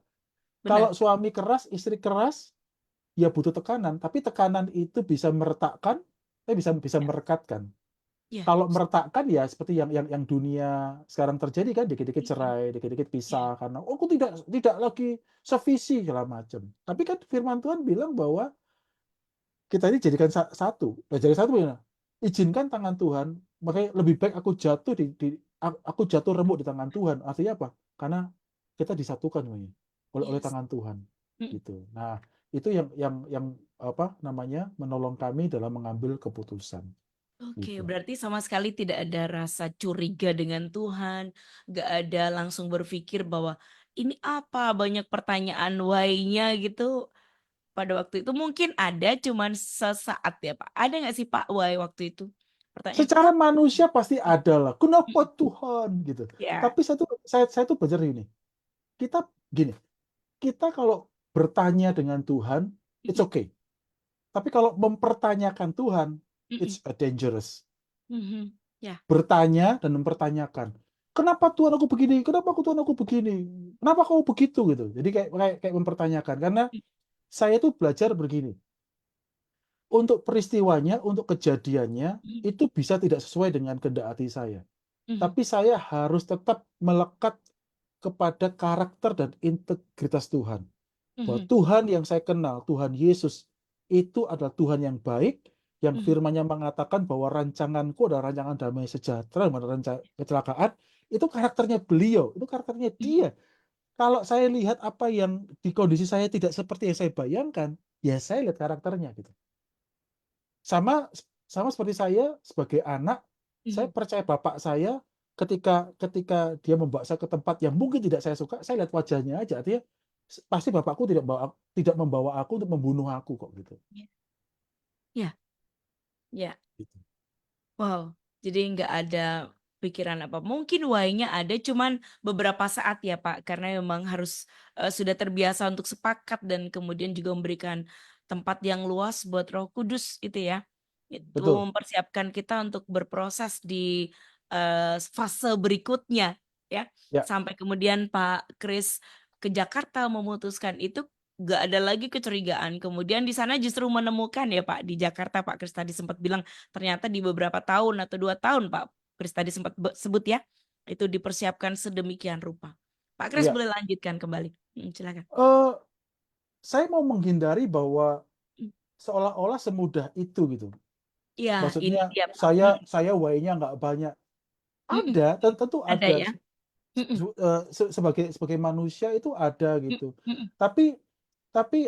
Kalau Benar. suami keras, istri keras, ya butuh tekanan. Tapi tekanan itu bisa meretakkan, bisa Ya. merekatkan. Ya. Kalau meretakkan ya seperti yang dunia sekarang terjadi kan, dikit-dikit Mm-mm. cerai, dikit-dikit Ya. pisah karena oh, aku tidak lagi sevisi segala macam. Tapi kan firman Tuhan bilang bahwa kita ini jadikan satu. Nah, jadi satu ya. Izinkan tangan Tuhan, makanya lebih baik aku jatuh remuk di tangan Tuhan. Artinya apa? Karena kita disatukan semuanya oleh Yes. tangan Tuhan Mm. gitu. Nah, itu yang apa namanya? Menolong kami dalam mengambil keputusan Oke, gitu. berarti sama sekali tidak ada rasa curiga dengan Tuhan, nggak ada langsung berpikir bahwa ini apa, banyak pertanyaan why-nya gitu. Pada waktu itu mungkin ada, cuman sesaat ya Pak. Ada nggak sih Pak why waktu itu? Pertanyaan Secara kenapa? manusia pasti ada lah. Kenapa Mm. Tuhan gitu. Ya. Tapi saya tuh belajar ini. Kita gini, kita kalau bertanya dengan Tuhan, it's Mm-mm. okay. Tapi kalau mempertanyakan Tuhan, Mm-mm. it's a dangerous. Mhm. Ya. Bertanya dan mempertanyakan. Kenapa Tuhan aku begini? Kenapa Tuhan aku begini? Kenapa kau begitu gitu? Jadi kayak mempertanyakan. Karena saya tuh belajar begini. Untuk peristiwanya, untuk kejadiannya, Mhm. itu bisa tidak sesuai dengan kehendak hati saya. Mhm. Tapi saya harus tetap melekat kepada karakter dan integritas Tuhan. Bahwa Mhm. Tuhan yang saya kenal, Tuhan Yesus, itu adalah Tuhan yang baik, yang Mhm. firman-Nya mengatakan bahwa rancanganku adalah rancangan damai sejahtera, bukan rancangan kecelakaan. Itu karakternya beliau, itu karakternya Mhm. dia. Kalau saya lihat apa yang di kondisi saya tidak seperti yang saya bayangkan, ya saya lihat karakternya gitu. Sama sama seperti saya sebagai anak, saya Mhm. percaya bapak saya ketika ketika dia membawa saya ke tempat yang mungkin tidak saya suka, saya lihat wajahnya aja, artinya pasti bapakku tidak membawa aku untuk membunuh aku kok gitu. Ya, ya. Gitu. Wow, jadi nggak ada pikiran apa. Mungkin why-nya ada, cuman beberapa saat ya Pak, karena memang harus sudah terbiasa untuk sepakat dan kemudian juga memberikan tempat yang luas buat Roh Kudus itu ya. Itu Betul. mempersiapkan kita untuk berproses di fase berikutnya ya. Ya, Sampai kemudian Pak Kris ke Jakarta memutuskan itu nggak ada lagi kecurigaan. Kemudian di sana justru menemukan ya Pak di Jakarta Pak Kris tadi sempat bilang ternyata di beberapa tahun atau 2 tahun Pak Kris tadi sempat sebut ya, itu dipersiapkan sedemikian rupa. Pak Kris iya. boleh lanjutkan kembali. Silakan. Eh, saya mau menghindari bahwa Mmm, seolah-olah semudah itu gitu. iya ini Maksudnya dia Pak. saya why-nya nggak banyak. Mhm, Ada, tentu ada ada. ya? Mhm, Sebagai manusia itu ada mhm gitu. mhm Tapi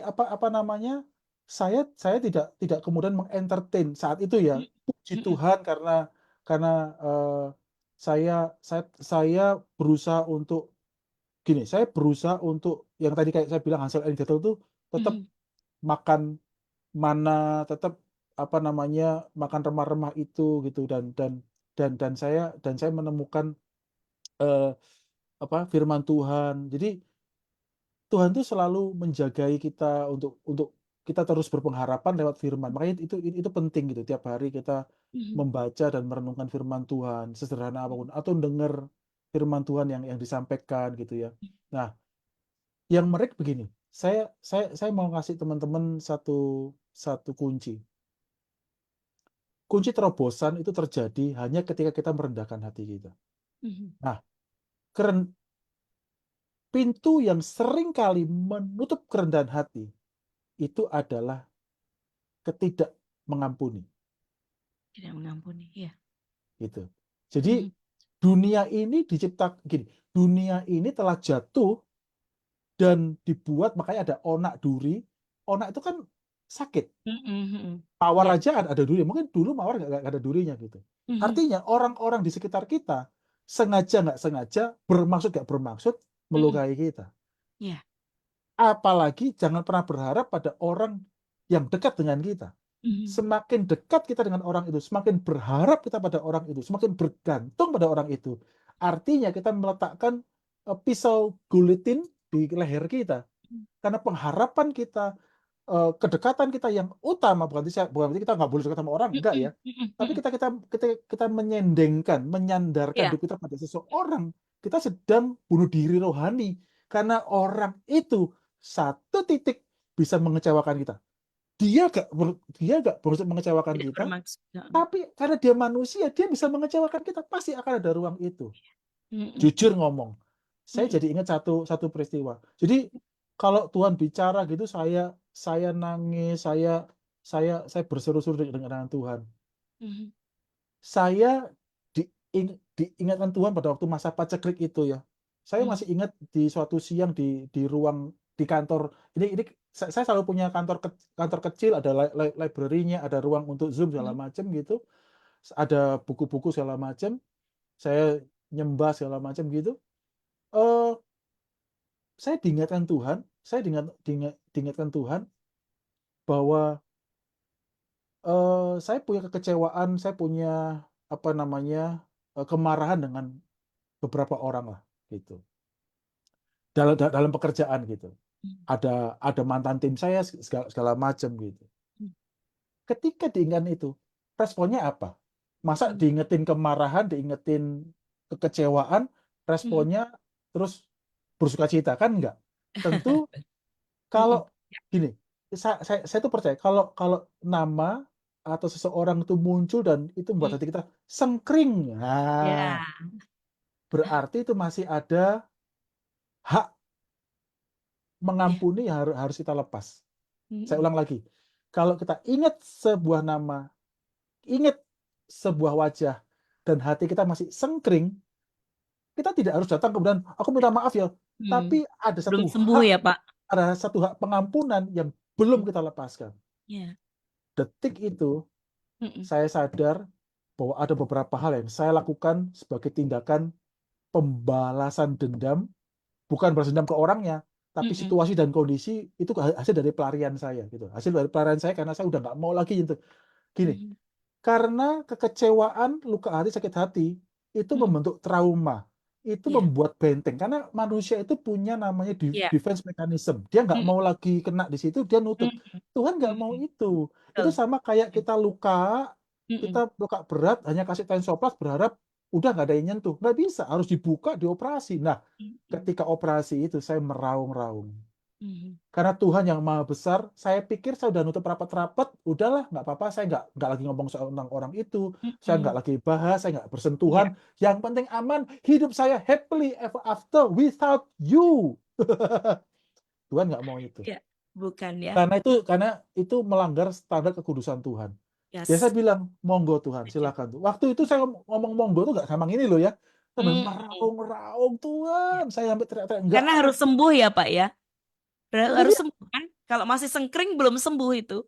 apa apa namanya? Saya tidak kemudian mengentertain saat itu ya. mhm Puji mhm Tuhan karena saya berusaha untuk gini, saya berusaha untuk yang tadi kayak saya bilang Hansel and Gretel tuh tetap mhm makan mana, tetap apa namanya, makan remah-remah itu gitu dan saya menemukan, eee, firman Tuhan. Jadi Tuhan tuh selalu menjagai kita untuk kita terus berpengharapan lewat firman. Makanya itu penting gitu, tiap hari kita mhm membaca dan merenungkan firman Tuhan, sesederhana apapun atau dengar firman Tuhan yang disampaikan gitu ya. Nah, yang menarik begini, saya mau ngasih teman-teman satu satu kunci. Kunci terobosan itu terjadi hanya ketika kita merendahkan hati kita. mhm Nah, keren pintu yang sering kali menutup kerendahan hati, itu adalah ketidak mengampuni, tidak mengampuni, iya. gitu. Jadi, Mhm dunia ini telah jatuh dan dibuat makanya ada onak duri. Onak itu kan sakit, mhm mhm. mawar Iya, aja ada duri, mungkin dulu mawar nggak ada durinya gitu. mhm Artinya orang-orang di sekitar kita, sengaja nggak sengaja, bermaksud nggak bermaksud, mhm, melukai kita. iya, Apalagi jangan pernah berharap pada orang yang dekat dengan kita. mhm Semakin dekat kita dengan orang itu, semakin berharap kita pada orang itu, semakin bergantung pada orang itu. Artinya kita meletakkan pisau gulitin di leher kita. mhm Karena pengharapan kita, kedekatan kita yang utama, bukan berarti kita nggak boleh dekat sama orang, enggak ya. Tapi mhm. kita menyandarkan Iya, hidup kita pada seseorang, kita sedang bunuh diri rohani. Karena orang itu satu titik bisa mengecewakan kita. Dia nggak berusaha mengecewakan tidak kita, bermaksud, heeh, tapi karena dia manusia, dia bisa mengecewakan kita, pasti akan ada ruang itu. mhm Jujur ngomong, saya mhm jadi ingat satu satu peristiwa. Jadi kalau Tuhan bicara gitu, saya nangis, saya berseru-seru dengan Tuhan. mhm Saya diingatkan Tuhan pada waktu masa paceklik itu ya. Saya mhm masih ingat di suatu siang di ruang di kantor. Ini saya selalu punya kantor kecil, ada library-nya, ada ruang untuk Zoom segala mhm macam gitu. Ada buku-buku segala macam. Saya nyembah segala macam gitu. Eh, saya diingatkan Tuhan, diingatkan Tuhan bahwa saya punya kekecewaan, saya punya apa namanya, kemarahan dengan beberapa orang lah gitu. Dalam pekerjaan gitu. mhm Ada mantan tim saya segala, segala macam gitu. Ketika diingat itu, responnya apa? Masa mhm diingetin kemarahan, diingetin kekecewaan, mhm responnya terus bersukacita kan enggak? Tentu mhm. kalau gini, saya tuh percaya kalau kalau nama atau seseorang itu muncul dan itu Mhm, membuat hati kita sengkring, iya, nah berarti itu masih ada hak iya, mengampuni yang harus kita lepas. Saya mhm, ulang lagi, kalau kita ingat sebuah nama, ingat sebuah wajah, dan hati kita masih sengkring, kita tidak harus datang kemudian, "Aku minta maaf ya," mhm. tapi ada Belum satu sembuh hak ya, Pak? ada satu hak pengampunan yang belum Mhm, kita lepaskan. iya, Detik itu, mhm saya sadar bahwa ada beberapa hal yang saya lakukan sebagai tindakan pembalasan dendam, bukan balas dendam ke orangnya, tapi Mm-mm. situasi dan kondisi itu hasil dari pelarian saya gitu. Hasil dari pelarian saya karena saya udah nggak mau lagi gitu. Gini, Mhm. karena kekecewaan, luka hati, sakit hati itu Mhm. membentuk trauma. Itu Iya, membuat benteng karena manusia itu punya namanya iya. defense mechanism. Dia nggak Mhm. mau lagi kena di situ, dia nutup. Mhm. Tuhan nggak mau Mhm. itu. Itu Betul. sama kayak Mhm. kita luka, Mhm. kita luka berat hanya kasih tensoplas berharap udah nggak ada yang nyentuh. Nggak bisa, harus dibuka, dioperasi. Nah, Mhm. ketika operasi itu saya meraung-raung. Mhm. Karena Tuhan yang maha besar, saya pikir saya udah nutup rapat-rapat, udahlah, nggak apa-apa, saya nggak lagi ngomong soal tentang orang itu, saya nggak Mhm. lagi bahas, saya nggak bersentuhan. Iya, Yang penting aman, hidup saya happily ever after without you. Tuhan nggak mau itu. iya. Bukan ya. Karena itu melanggar standar kekudusan Tuhan. Ya saya Yes. bilang, monggo Tuhan, Setuju. silakan tuh. Waktu itu saya ngomong monggo tuh nggak gampang ini loh ya. Sambil Hmm. meraung-raung Ya. Tuhan, saya sampai teriak-teriak, enggak Karena ah. harus sembuh ya, Pak ya. Itu Harus dia, sembuh kan? Kalau masih sengkring belum sembuh itu.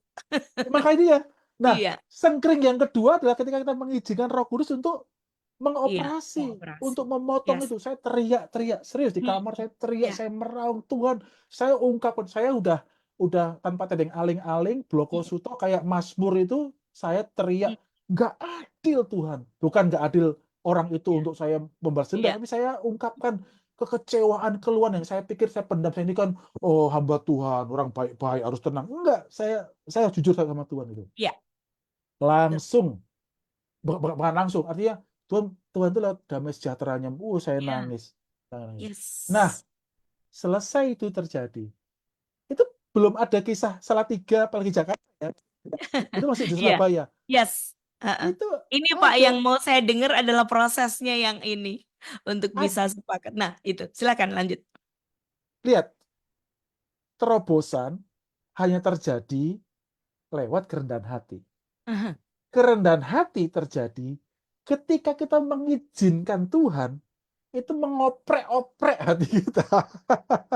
makanya dia. Nah, Iya, sengkring yang kedua adalah ketika kita mengizinkan Roh Kudus untuk iya. Mau mengoperasi, operasi. untuk memotong Yes. itu. Saya teriak-teriak, serius di Hmm. kamar saya teriak, Ya. saya meraung, Tuhan, saya ungkapkan, saya udah tanpa tedeng aling-aling, bloko Hmm. suto kayak Mazmur itu, saya Hmm. teriak, nggak adil Tuhan. Bukan nggak adil orang itu Ya. untuk saya membalas dendam, Iya. tapi saya ungkapkan kekecewaan, keluhan yang saya pikir saya pendam. Saya ini kan, oh hamba Tuhan, orang baik-baik harus tenang. Enggak, saya jujur sama Tuhan itu. Iya. Betul. Langsung, bukan langsung, artinya Tuhan Tuhan itu lewat damai sejahteranya. Saya Iya. nangis. Saya nangis. Nah, Yes. selesai itu terjadi. Itu belum ada kisah Salatiga apalagi Jakarta ya. Itu masih di Iya. Surabaya. Yes. Heeh. Itu Ini Pak ada yang mau saya dengar adalah prosesnya yang ini untuk ad- bisa sepakat. Nah, itu. Silakan lanjut. lihat, terobosan hanya terjadi lewat kerendahan hati. Aha. Kerendahan hati terjadi ketika kita mengizinkan Tuhan itu mengoprek-oprek hati kita.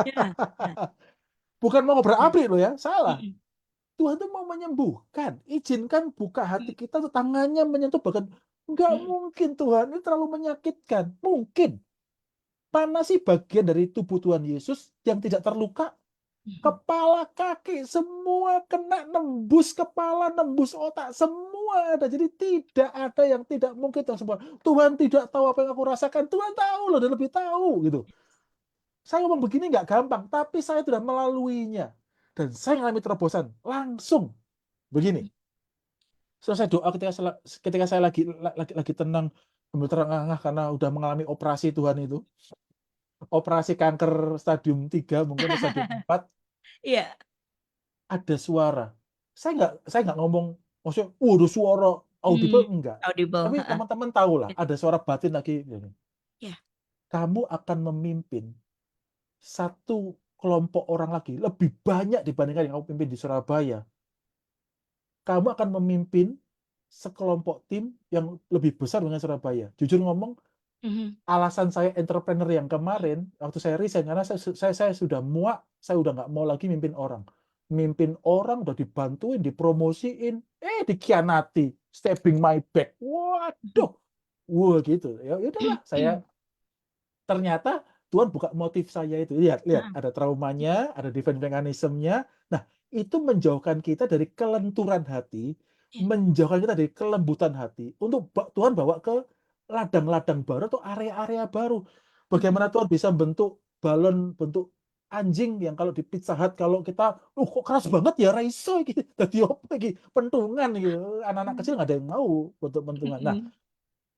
Ya, ya. Bukan mau Hmm. ngobrak-abrik loh ya, salah. Mm-mm. Tuhan itu mau menyembuhkan. Izinkan buka hati Mm. kita tuh, tangannya menyentuh, bahkan nggak Mm. mungkin Tuhan, ini terlalu menyakitkan. Mungkin. Mana sih bagian dari tubuh Tuhan Yesus yang tidak terluka? Mm. Kepala, kaki, semua kena, nembus kepala, nembus otak, semua ada. Jadi tidak ada yang tidak mungkin. Tuhan semua. Tuhan tidak tahu apa yang aku rasakan. Tuhan tahu loh, dan lebih tahu gitu. Saya ngomong begini nggak gampang, tapi saya sudah melaluinya. Dan saya mengalami terobosan langsung begini. Selesai doa ketika saya lagi tenang, terengah-engah karena udah mengalami operasi Tuhan itu. Operasi kanker stadium 3 mungkin atau stadium 4, Iya, ada suara. Saya nggak ngomong, maksudnya, ada suara audible, hmm, enggak. audible. Tapi Heeh. teman-teman tahu lah, Ya, ada suara batin lagi. Gini. ya. Kamu akan memimpin satu kelompok orang lagi, lebih banyak dibandingkan yang kamu pimpin di Surabaya. Kamu akan memimpin sekelompok tim yang lebih besar dengan Surabaya. Jujur ngomong, Mhm. alasan saya entrepreneur yang kemarin, waktu saya resign, karena saya sudah muak, saya udah nggak mau lagi mimpin orang. Mimpin orang, udah dibantuin, dipromosiin, dikhianati, stabbing my back. Mhm. Waduh, wah gitu. Ya udahlah, saya ternyata Tuhan buka motif saya itu. Lihat, lihat, Heeh. ada traumanya, ada defense mechanism-nya. Nah, itu menjauhkan kita dari kelenturan hati, Ya. menjauhkan kita dari kelembutan hati, untuk Tuhan bawa ke ladang-ladang baru atau area-area baru. Mhm. Bagaimana Tuhan bisa bentuk balon, bentuk anjing yang kalau di Pizza Hut, kalau kita, kok keras banget ya, raiso gitu, tadi apa lagi, pentungan gitu. Anak-anak kecil nggak ada yang mau bentuk pentungan. Nah, Mhm.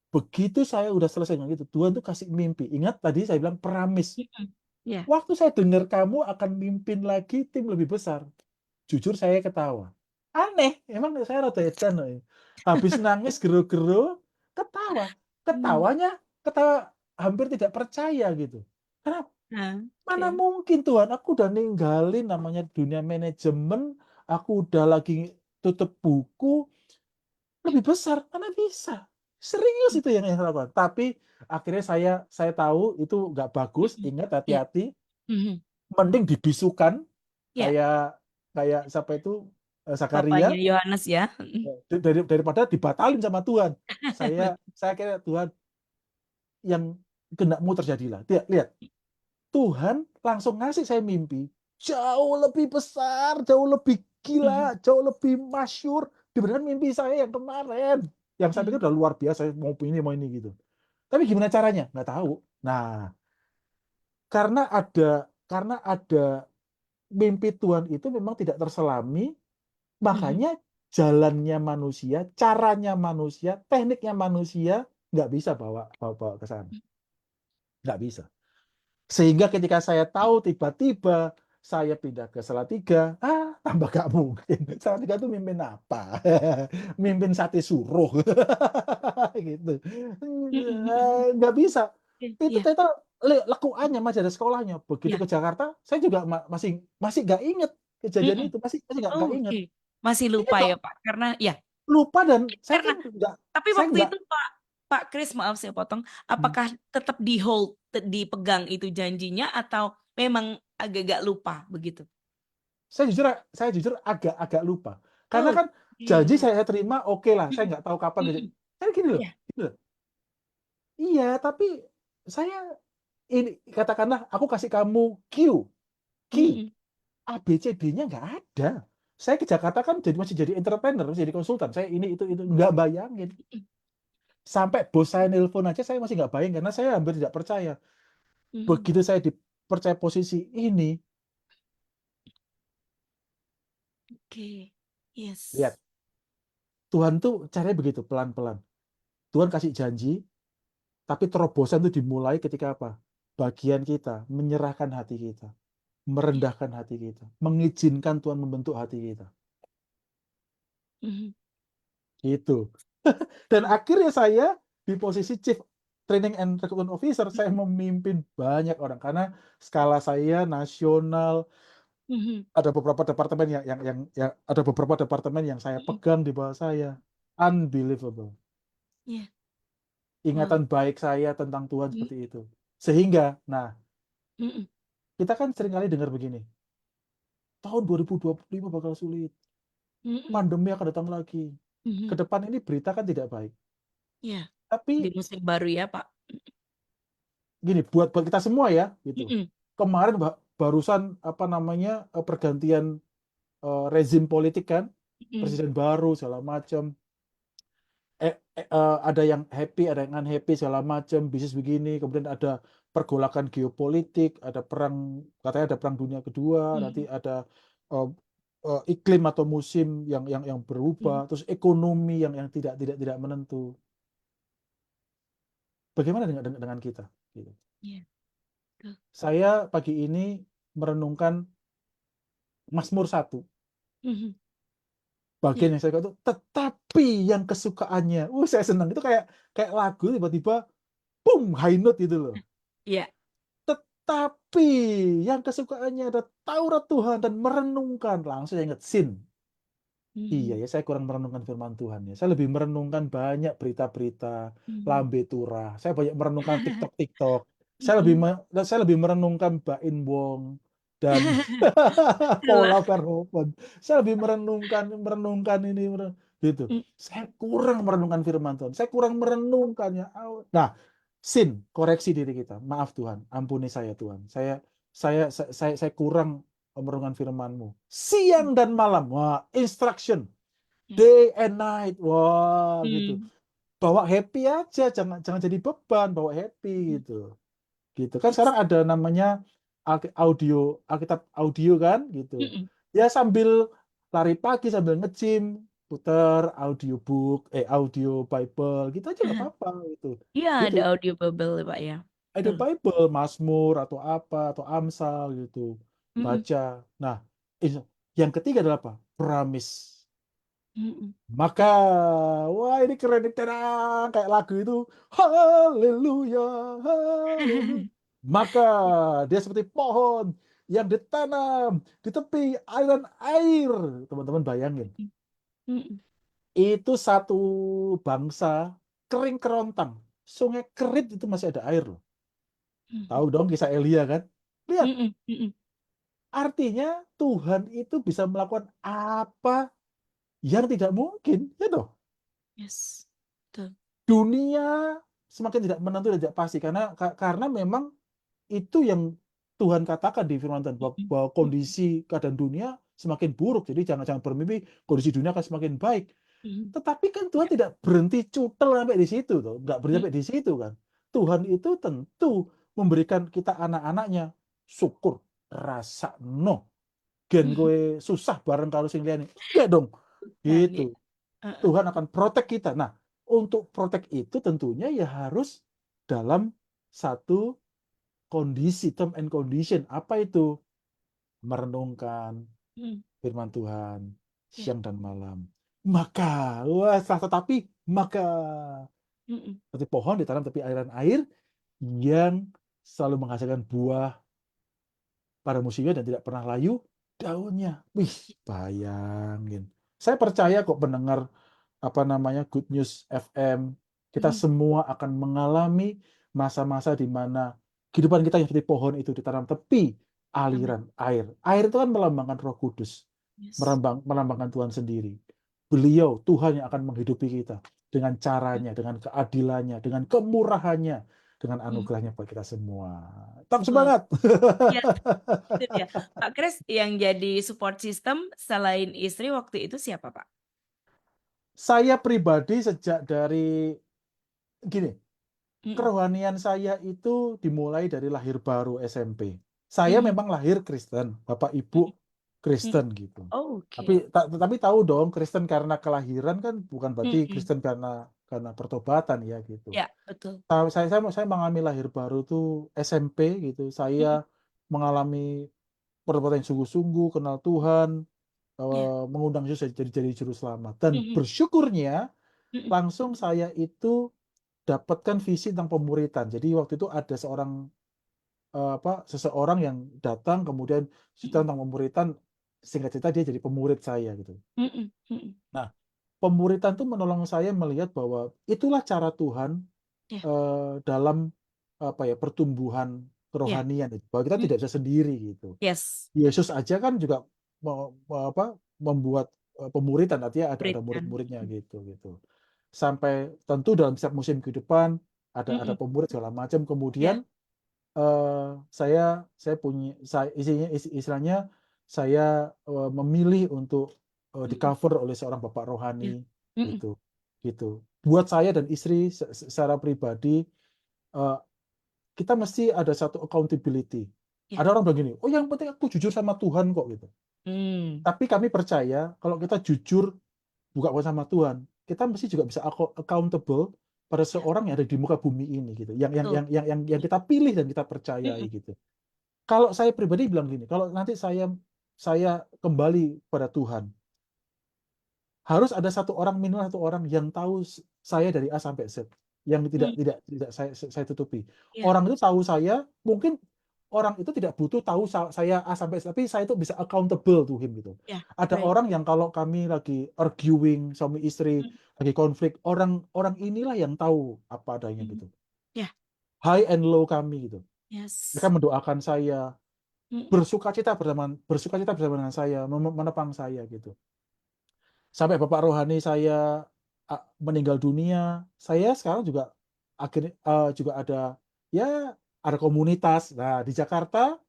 begitu saya udah selesai dengan itu, Tuhan tuh kasih mimpi. Ingat tadi saya bilang peramis. Mhm. Ya. Waktu saya dengar kamu akan mimpin lagi tim lebih besar, jujur saya ketawa. Aneh, emang saya rada edan. Habis nangis gero-gero, ketawa. Hmm. Ketawanya, ketawa hampir tidak percaya gitu. Karena Nah, mana oke. mungkin Tuhan, aku udah ninggalin namanya dunia manajemen, aku udah lagi tutup buku, lebih besar, mana bisa. Serius itu yang saya lakukan. Tapi akhirnya saya tahu itu nggak bagus. Mhm. Ingat, Ya. hati-hati. Mhm. Mending dibisukan Ya. kayak kayak siapa itu, Papanya Zakaria, Yohanes ya. Mhm. daripada dibatalin sama Tuhan. Saya Betul. saya kira Tuhan, yang kehendakmu terjadilah. Lihat, lihat. Tuhan langsung ngasih saya mimpi jauh lebih besar, jauh lebih Mhm. gila, jauh lebih masyhur dibandingkan mimpi saya yang kemarin. Yang saya pikir Mhm. udah luar biasa, mau ini gitu. Tapi Mhm. gimana caranya? Nggak tahu. Nah, karena ada mimpi Tuhan itu memang tidak terselami, Mhm. makanya jalannya manusia, caranya manusia, tekniknya manusia nggak bisa bawa ke sana. Nggak bisa. Sehingga ketika saya tahu tiba-tiba saya pindah ke Salatiga, tambah gak mungkin. Salatiga itu mimpin apa? Mimpin sate suruh. Gitu. Mhm. Mhm. Nggak bisa. Oke, Itu iya, ternyata lekuannya masih ada sekolahnya. Begitu iya. ke Jakarta, saya juga masih masih nggak inget kejadian Mhm. itu. Masih nggak Oh, inget. oke. Masih Ingat lupa kok, ya, Pak? Karena ya, lupa dan saya karena kan nggak, tapi saya waktu nggak, itu Pak Pak Kris, maaf saya potong, apakah tetap di hold, dipegang itu janjinya atau memang agak-agak lupa begitu? saya jujur agak-agak lupa. Karena Oh, kan janji oke. saya terima, oke lah. Saya Mhm. nggak tahu kapan Mhm. kejadian. Kan gini loh, Iya. gini loh. Iya, tapi saya ini katakanlah aku kasih kamu key, Mhm. ABCD-nya nggak ada. Saya ke Jakarta kan masih jadi entrepreneur, masih jadi konsultan. Saya ini itu nggak bayangin. Mhm. Sampai bos saya nelpon aja saya masih nggak bayangin karena saya hampir tidak percaya. Mhm. Begitu saya dipercaya posisi ini, Oke. lihat Yes. Tuhan tuh caranya begitu pelan-pelan. Tuhan kasih janji, tapi terobosan itu dimulai ketika apa? Bagian kita menyerahkan hati kita, Iya. merendahkan hati kita, mengizinkan Tuhan membentuk hati kita. Mhm. Itu. Dan Wow. akhirnya saya di posisi Chief Training and Recruitment Officer, saya Mhm. memimpin banyak orang karena skala saya nasional, Mhm. ada beberapa departemen yang ada beberapa departemen yang saya Mhm. pegang di bawah saya. Unbelievable. Iya. Ingatan Wow. baik saya tentang Tuhan Mhm. seperti itu. Sehingga, nah, Mhm. kita kan seringkali dengar begini, tahun 2025 bakal sulit, Mhm. pandemi akan datang lagi. Ke Mhm. depan ini berita kan tidak baik. Iya. Di Tapi musim baru ya, Pak. gini, buat kita semua ya, gitu. Mhm. Kemarin barusan apa namanya pergantian rezim politik kan, Mhm. presiden baru segala macam. Ada yang happy, ada yang unhappy segala macam, bisnis begini, kemudian ada pergolakan geopolitik, ada perang, katanya ada perang dunia kedua, nanti Mhm. ada eh, iklim atau musim yang Mhm. berubah, terus ekonomi yang tidak menentu. Bagaimana dengan kita? Gitu. Iya. Betul. Saya pagi ini merenungkan Mazmur 1. Mhm. Iya. Bagian yang saya suka itu tetapi yang kesukaannya. Saya senang. Itu kayak kayak lagu tiba-tiba boom high note gitu loh. Iya. Tetapi yang kesukaannya ada Taurat Tuhan dan merenungkan. Langsung saya ingat sin. Iya Mhm. ya, saya kurang merenungkan firman Tuhan ya. Saya lebih merenungkan banyak berita-berita Mhm. lambe turah. Saya banyak merenungkan TikTok. Mhm. Saya lebih merenungkan Bain Wong dan Itulah. Paula Verhoeven. Saya lebih merenungkan ini gitu. Mhm. Saya kurang merenungkan firman Tuhan. Saya kurang merenungkannya. Nah, sin, koreksi diri kita. Maaf Tuhan, ampuni saya Tuhan. Saya kurang merenungkan firman-Mu. Siang dan malam, wah, instruction, Mhm. day and night, wah, gitu. Mhm. Bawa happy aja, jangan jangan jadi beban, bawa happy Mhm. gitu. Gitu kan Yes. sekarang ada namanya Alkitab audio kan gitu. Mhm. Ya sambil lari pagi sambil nge-gym putar audiobook audio Bible gitu aja nggak apa-apa gitu. Iya, Gitu. ada audio bubble ya, Pak ya. Ada Betul. Bible, Mazmur atau apa atau Amsal gitu. Mhm. Baca. Nah, yang ketiga adalah apa? Promise. Mhm. Maka, wah ini keren nih, tadang, kayak lagu itu, haleluya, haleluya. Maka dia seperti pohon yang ditanam di tepi aliran air. Teman-teman bayangin, Mhm. Mhm. itu satu bangsa kering kerontang. Sungai Kerit itu masih ada air loh. Mhm. Tahu dong kisah Elia kan? Lihat, Mhm. Mhm. artinya Tuhan itu bisa melakukan apa yang tidak mungkin, ya toh? Yes. Betul. Dunia semakin tidak menentu dan tidak pasti karena memang itu yang Tuhan katakan di firman Tuhan bahwa kondisi keadaan dunia semakin buruk. Jadi jangan bermimpi kondisi dunia akan semakin baik. Tetapi kan Tuhan Ya. tidak berhenti cutel sampai di situ tuh, nggak berhenti sampai di situ kan. Tuhan itu tentu memberikan kita anak-anaknya syukur, rasa no. Gen gue susah bareng karo sing liyane. Enggak dong. Kan ya. Gitu. Tuhan akan protect kita. Nah, untuk protect itu tentunya ya harus dalam satu kondisi, term and condition. Apa itu? Merenungkan firman Tuhan Ya. siang dan malam. Maka, wah, tetapi maka seperti pohon ditanam tepi aliran air yang selalu menghasilkan buah pada musimnya dan tidak pernah layu daunnya. Wih, bayangin. Saya percaya kok pendengar apa namanya Good News FM, kita semua akan mengalami masa-masa di mana kehidupan kita yang seperti pohon itu ditanam tepi Amin. aliran air. Air itu kan melambangkan Roh Kudus, Yes. melambangkan Tuhan sendiri. Beliau, Tuhan yang akan menghidupi kita dengan caranya, dengan keadilannya, dengan kemurahannya, dengan anugerahnya buat kita semua. Tetap Wow. semangat. Ya, itu dia. Pak Kris, yang jadi support system selain istri waktu itu siapa, Pak? Saya pribadi sejak dari gini, Mm-mm. kerohanian saya itu dimulai dari lahir baru SMP. Saya Mhm. memang lahir Kristen, bapak ibu Mm-mm. Mm. Kristen gitu. Oke. Tapi tahu dong Kristen karena kelahiran kan bukan berarti Mm-mm. Kristen karena pertobatan ya gitu. Ya, betul. Saya mengalami lahir baru tuh SMP gitu. Mm-mm. Saya mengalami pertobatan yang sungguh-sungguh, kenal Tuhan, Ya. mengundang Yesus jadi juru selamat. Dan Mm-mm. bersyukurnya Mm-mm. langsung saya itu dapatkan visi tentang pemuritan. Jadi waktu itu ada seseorang yang datang kemudian cerita Mm-mm. tentang pemuritan, singkat cerita dia jadi pemurid saya gitu. Mm-mm. Mm-mm. Nah, pemuritan itu menolong saya melihat bahwa itulah cara Tuhan Ya. dalam apa ya pertumbuhan Ya. kerohanian itu. Bahwa kita Mm. tidak bisa sendiri gitu. Yes. Yesus aja kan juga membuat pemuritan, artinya ada Berikan. murid-muridnya gitu. Sampai tentu dalam setiap musim kehidupan ada Mm-mm. pemurid segala macam. Ya. Kemudian saya punya istilahnya saya memilih untuk di Mm-mm. cover oleh seorang bapak Ya. rohani Mm-mm. gitu. Buat saya dan istri secara pribadi eh, kita mesti ada satu accountability. Ya. Ada orang bilang gini, oh yang penting aku jujur sama Tuhan kok gitu. Mm. Tapi kami percaya kalau kita jujur bukan sama Tuhan, kita mesti juga bisa accountable pada Ya. seorang yang ada di muka bumi ini gitu. Betul. Yang kita pilih dan kita percayai Mm-mm. gitu. Kalau saya pribadi bilang gini, kalau nanti saya kembali pada Tuhan, harus ada minimal satu orang yang tahu saya dari A sampai Z, yang tidak Mm. tidak tidak saya tutupi. Ya. Orang itu tahu saya, mungkin orang itu tidak butuh tahu saya A sampai Z, tapi saya itu bisa accountable to him gitu. Ya. Ada Right. orang yang kalau kami lagi arguing suami istri, Mm. lagi konflik, orang inilah yang tahu apa adanya Mm. gitu. Ya. High and low kami gitu. Mereka Yes. mendoakan saya, Mm-mm. bersukacita bersama dengan saya, menepang saya gitu. Sampai bapak rohani saya meninggal dunia, saya sekarang juga akhirnya juga ada komunitas. Nah, di Jakarta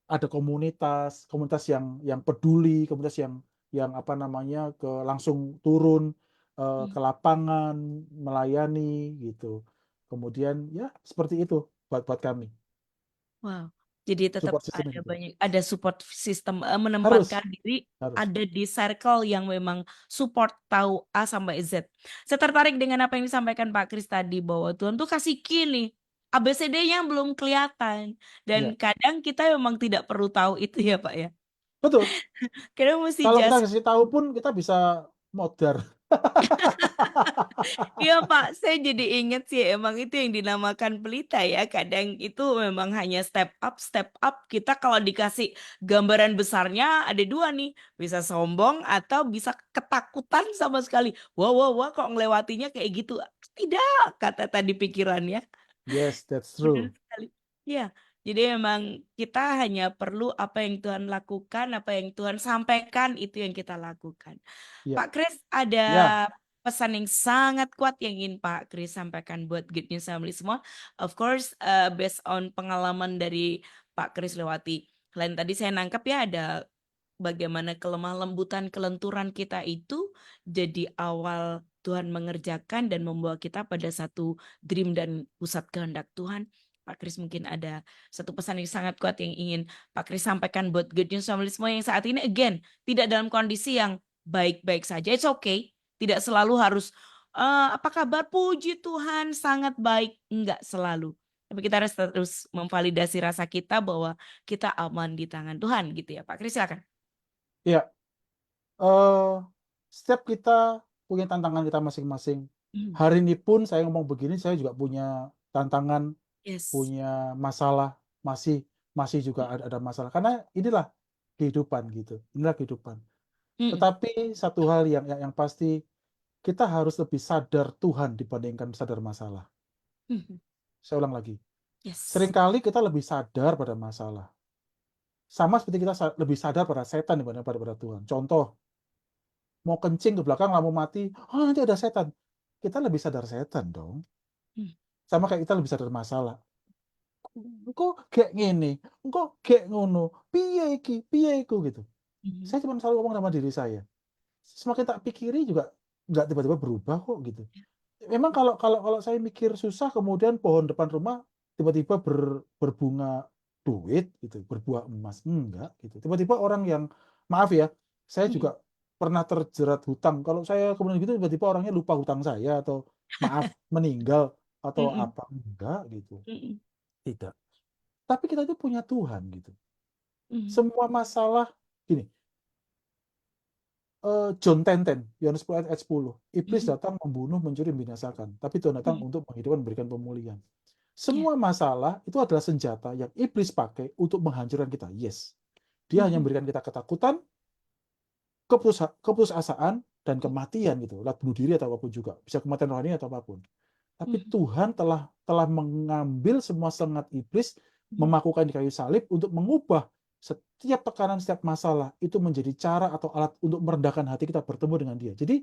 ada komunitas yang peduli, komunitas yang apa namanya langsung turun ke Mm. lapangan melayani gitu. Kemudian ya seperti itu buat kami. Wow. Jadi tetap Support system ada gitu. banyak, ada support system, Harus, menempatkan diri harus. ada di circle yang memang support tahu A sampai Z. Saya tertarik dengan apa yang disampaikan Pak Kris tadi bahwa Tuhan tuh kasih key nih. ABCD-nya belum kelihatan dan Ya, kadang kita memang tidak perlu tahu itu ya Pak ya. betul. Kadang mesti Kalau kita just. kasih tahu pun kita bisa modar. Iya Pak, saya jadi inget sih emang itu yang dinamakan pelita ya. Kadang itu memang hanya step up. Kita kalau dikasih gambaran besarnya ada dua nih. Bisa sombong atau bisa ketakutan sama sekali. Wah, wah, wah kok ngelewatinya kayak gitu. Tidak, kata tadi pikirannya. Yes, that's Benar true. sekali. Ya, jadi memang kita hanya perlu apa yang Tuhan lakukan, apa yang Tuhan sampaikan, itu yang kita lakukan. Ya, Pak Kris, ada ya, pesan yang sangat kuat yang ingin Pak Kris sampaikan buat Good News Family semua. Of course, based on pengalaman dari Pak Kris lewati. Selain tadi saya nangkep ya ada bagaimana kelemah lembutan kelenturan kita itu jadi awal Tuhan mengerjakan dan membawa kita pada satu dream dan pusat kehendak Tuhan. Pak Kris mungkin ada satu pesan yang sangat kuat yang ingin Pak Kris sampaikan buat Good News Family semua yang saat ini again tidak dalam kondisi yang baik-baik saja. It's okay. Tidak selalu harus apa kabar? Puji Tuhan sangat baik. Enggak selalu. Tapi kita harus terus memvalidasi rasa kita bahwa kita aman di tangan Tuhan gitu ya. Pak Kris silakan. Ya, eh, setiap kita punya tantangan kita masing-masing. Mhm. Hari ini pun saya ngomong begini, saya juga punya tantangan, Yes. punya masalah, masih masih juga ada masalah. Karena inilah kehidupan gitu. Inilah kehidupan. Mhm. Tetapi satu hal yang pasti, kita harus lebih sadar Tuhan dibandingkan sadar masalah. Mhm. Saya ulang lagi. Yes. Seringkali kita lebih sadar pada masalah. Sama seperti kita lebih sadar pada setan dibanding pada Tuhan. Contoh, mau kencing ke belakang lampu mati, oh nanti ada setan. Kita lebih sadar setan dong. Mhm. Sama kayak kita lebih sadar masalah. Engkau kayak gini, engkau kayak ngono, piye iku gitu. Mhm. Saya cuma selalu ngomong sama diri saya. Semakin tak pikiri juga nggak tiba-tiba berubah kok gitu. Memang kalau kalau kalau saya mikir susah, kemudian pohon depan rumah tiba-tiba berbunga duit gitu, berbuah emas, enggak gitu. Tiba-tiba orang yang, maaf ya, saya Mhm. juga pernah terjerat hutang. Kalau saya kemudian gitu tiba-tiba orangnya lupa hutang saya atau maaf meninggal atau Mhm. apa, enggak gitu. Mhm. Tidak. Tapi kita itu punya Tuhan gitu. Mhm. Semua masalah gini, John 10:10, Yohanes 10 ayat 10. Iblis Mhm. datang membunuh, mencuri, membinasakan. Tapi Tuhan datang Mhm. untuk menghidupkan, memberikan pemulihan. Iya. Semua masalah itu adalah senjata yang iblis pakai untuk menghancurkan kita. Yes. Dia hanya Mhm. memberikan kita ketakutan, keputusasaan, dan kematian gitu. Lewat bunuh diri atau apapun juga. Bisa kematian rohani atau apapun. Tapi Mhm. Tuhan telah mengambil semua sengat iblis, Mhm. memakukan di kayu salib untuk mengubah setiap tekanan, setiap masalah itu menjadi cara atau alat untuk merendahkan hati kita bertemu dengan Dia. Jadi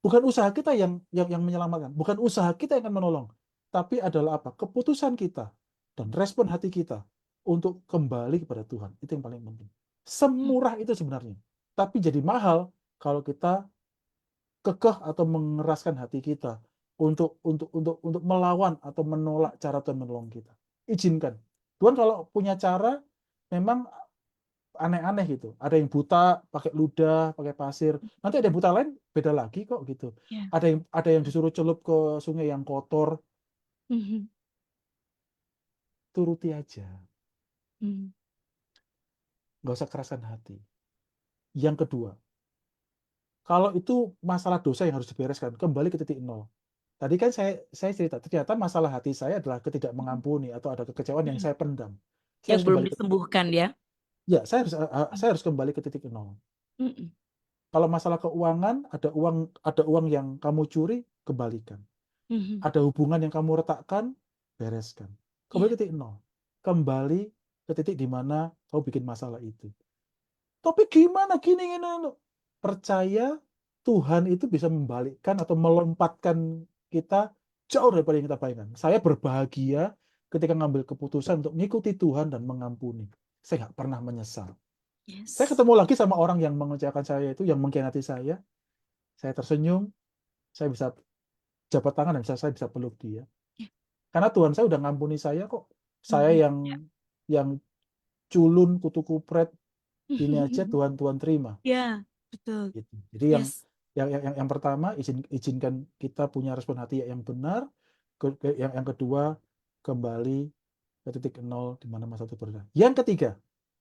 bukan usaha kita yang menyelamatkan, bukan usaha kita yang akan menolong, tapi adalah apa? Keputusan kita dan respon hati kita untuk kembali kepada Tuhan. Itu yang paling penting. Mhm. Semurah itu sebenarnya, tapi jadi mahal kalau kita kekeh atau mengeraskan hati kita untuk melawan atau menolak cara Tuhan menolong kita. Izinkan. Tuhan kalau punya cara memang aneh-aneh gitu. Ada yang buta pakai ludah, pakai pasir. Nanti ada yang buta lain beda lagi kok gitu. Iya. Ada yang disuruh celup ke sungai yang kotor, Mhm. turuti aja. Mhm. Nggak usah keraskan hati. Yang kedua, kalau itu masalah dosa yang harus dibereskan, kembali ke titik nol. Tadi kan saya cerita, ternyata masalah hati saya adalah Mhm. mengampuni atau ada kekecewaan yang Mhm. saya pendam. Saya Yang harus belum kembali ke titik, disembuhkan ya. ya Mhm. saya harus kembali ke titik nol. Mhm. Kalau masalah keuangan, ada uang yang kamu curi, kembalikan. Mhm. Ada hubungan yang kamu retakkan, bereskan. Kembali Iya. ke titik nol. Kembali ke titik di mana kamu bikin masalah itu. Tapi gimana gini gini? Percaya Tuhan itu bisa membalikkan atau melompatkan kita jauh daripada yang kita bayangkan. Saya berbahagia ketika ngambil keputusan untuk mengikuti Tuhan dan mengampuni. Saya nggak pernah menyesal. Saya Yes. ketemu lagi sama orang yang mengecewakan saya itu, yang mengkhianati saya tersenyum, saya bisa jabat tangan dan saya bisa peluk dia. Iya. Karena Tuhan saya udah ngampuni saya kok. Saya Mhm. yang culun, kutu kupret, ini aja Tuhan Tuhan terima. Ya, betul. Gitu. Jadi Yes. yang pertama, izinkan kita punya respon hati yang benar. Yang kedua, kembali ke titik nol di mana masa itu berada. Yang ketiga,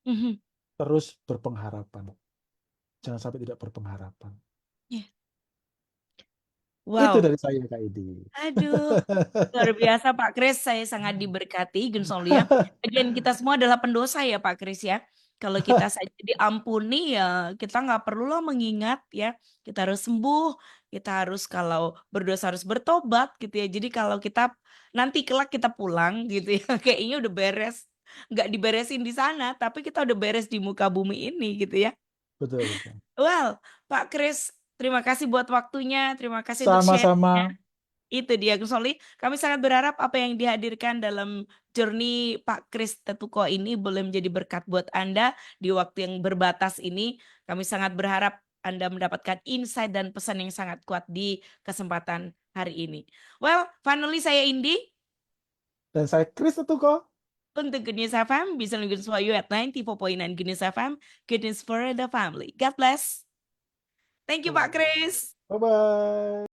Mhm. terus berpengharapan. Jangan sampai tidak berpengharapan. Iya. Itu Wow. dari saya, Kak Edi. Aduh, luar biasa Pak Kris, saya sangat diberkati Gonsolia. Again, kita semua adalah pendosa ya Pak Kris ya. Kalau kita saja diampuni ya kita nggak perlulah mengingat ya. Kita harus sembuh, kita harus kalau berdosa harus bertobat gitu ya. Jadi kalau kita nanti kelak kita pulang gitu ya, kayaknya udah beres. Nggak diberesin di sana, tapi kita udah beres di muka bumi ini gitu ya. Betul, betul. Well, Pak Kris, terima kasih buat waktunya, terima kasih untuk Sama-sama. sharing. Itu dia, Gus Solih. Kami sangat berharap apa yang dihadirkan dalam journey Pak Kris Tetuko ini boleh menjadi berkat buat Anda di waktu yang berbatas ini. Kami sangat berharap Anda mendapatkan insight dan pesan yang sangat kuat di kesempatan hari ini. Well, finally saya Indi. Dan saya Chris Tetuko. Untuk Good News FM, bisa Good News for you at 94.9 Good News FM. Good News for the family. God bless. Thank you, Pak Kris. Bye-bye.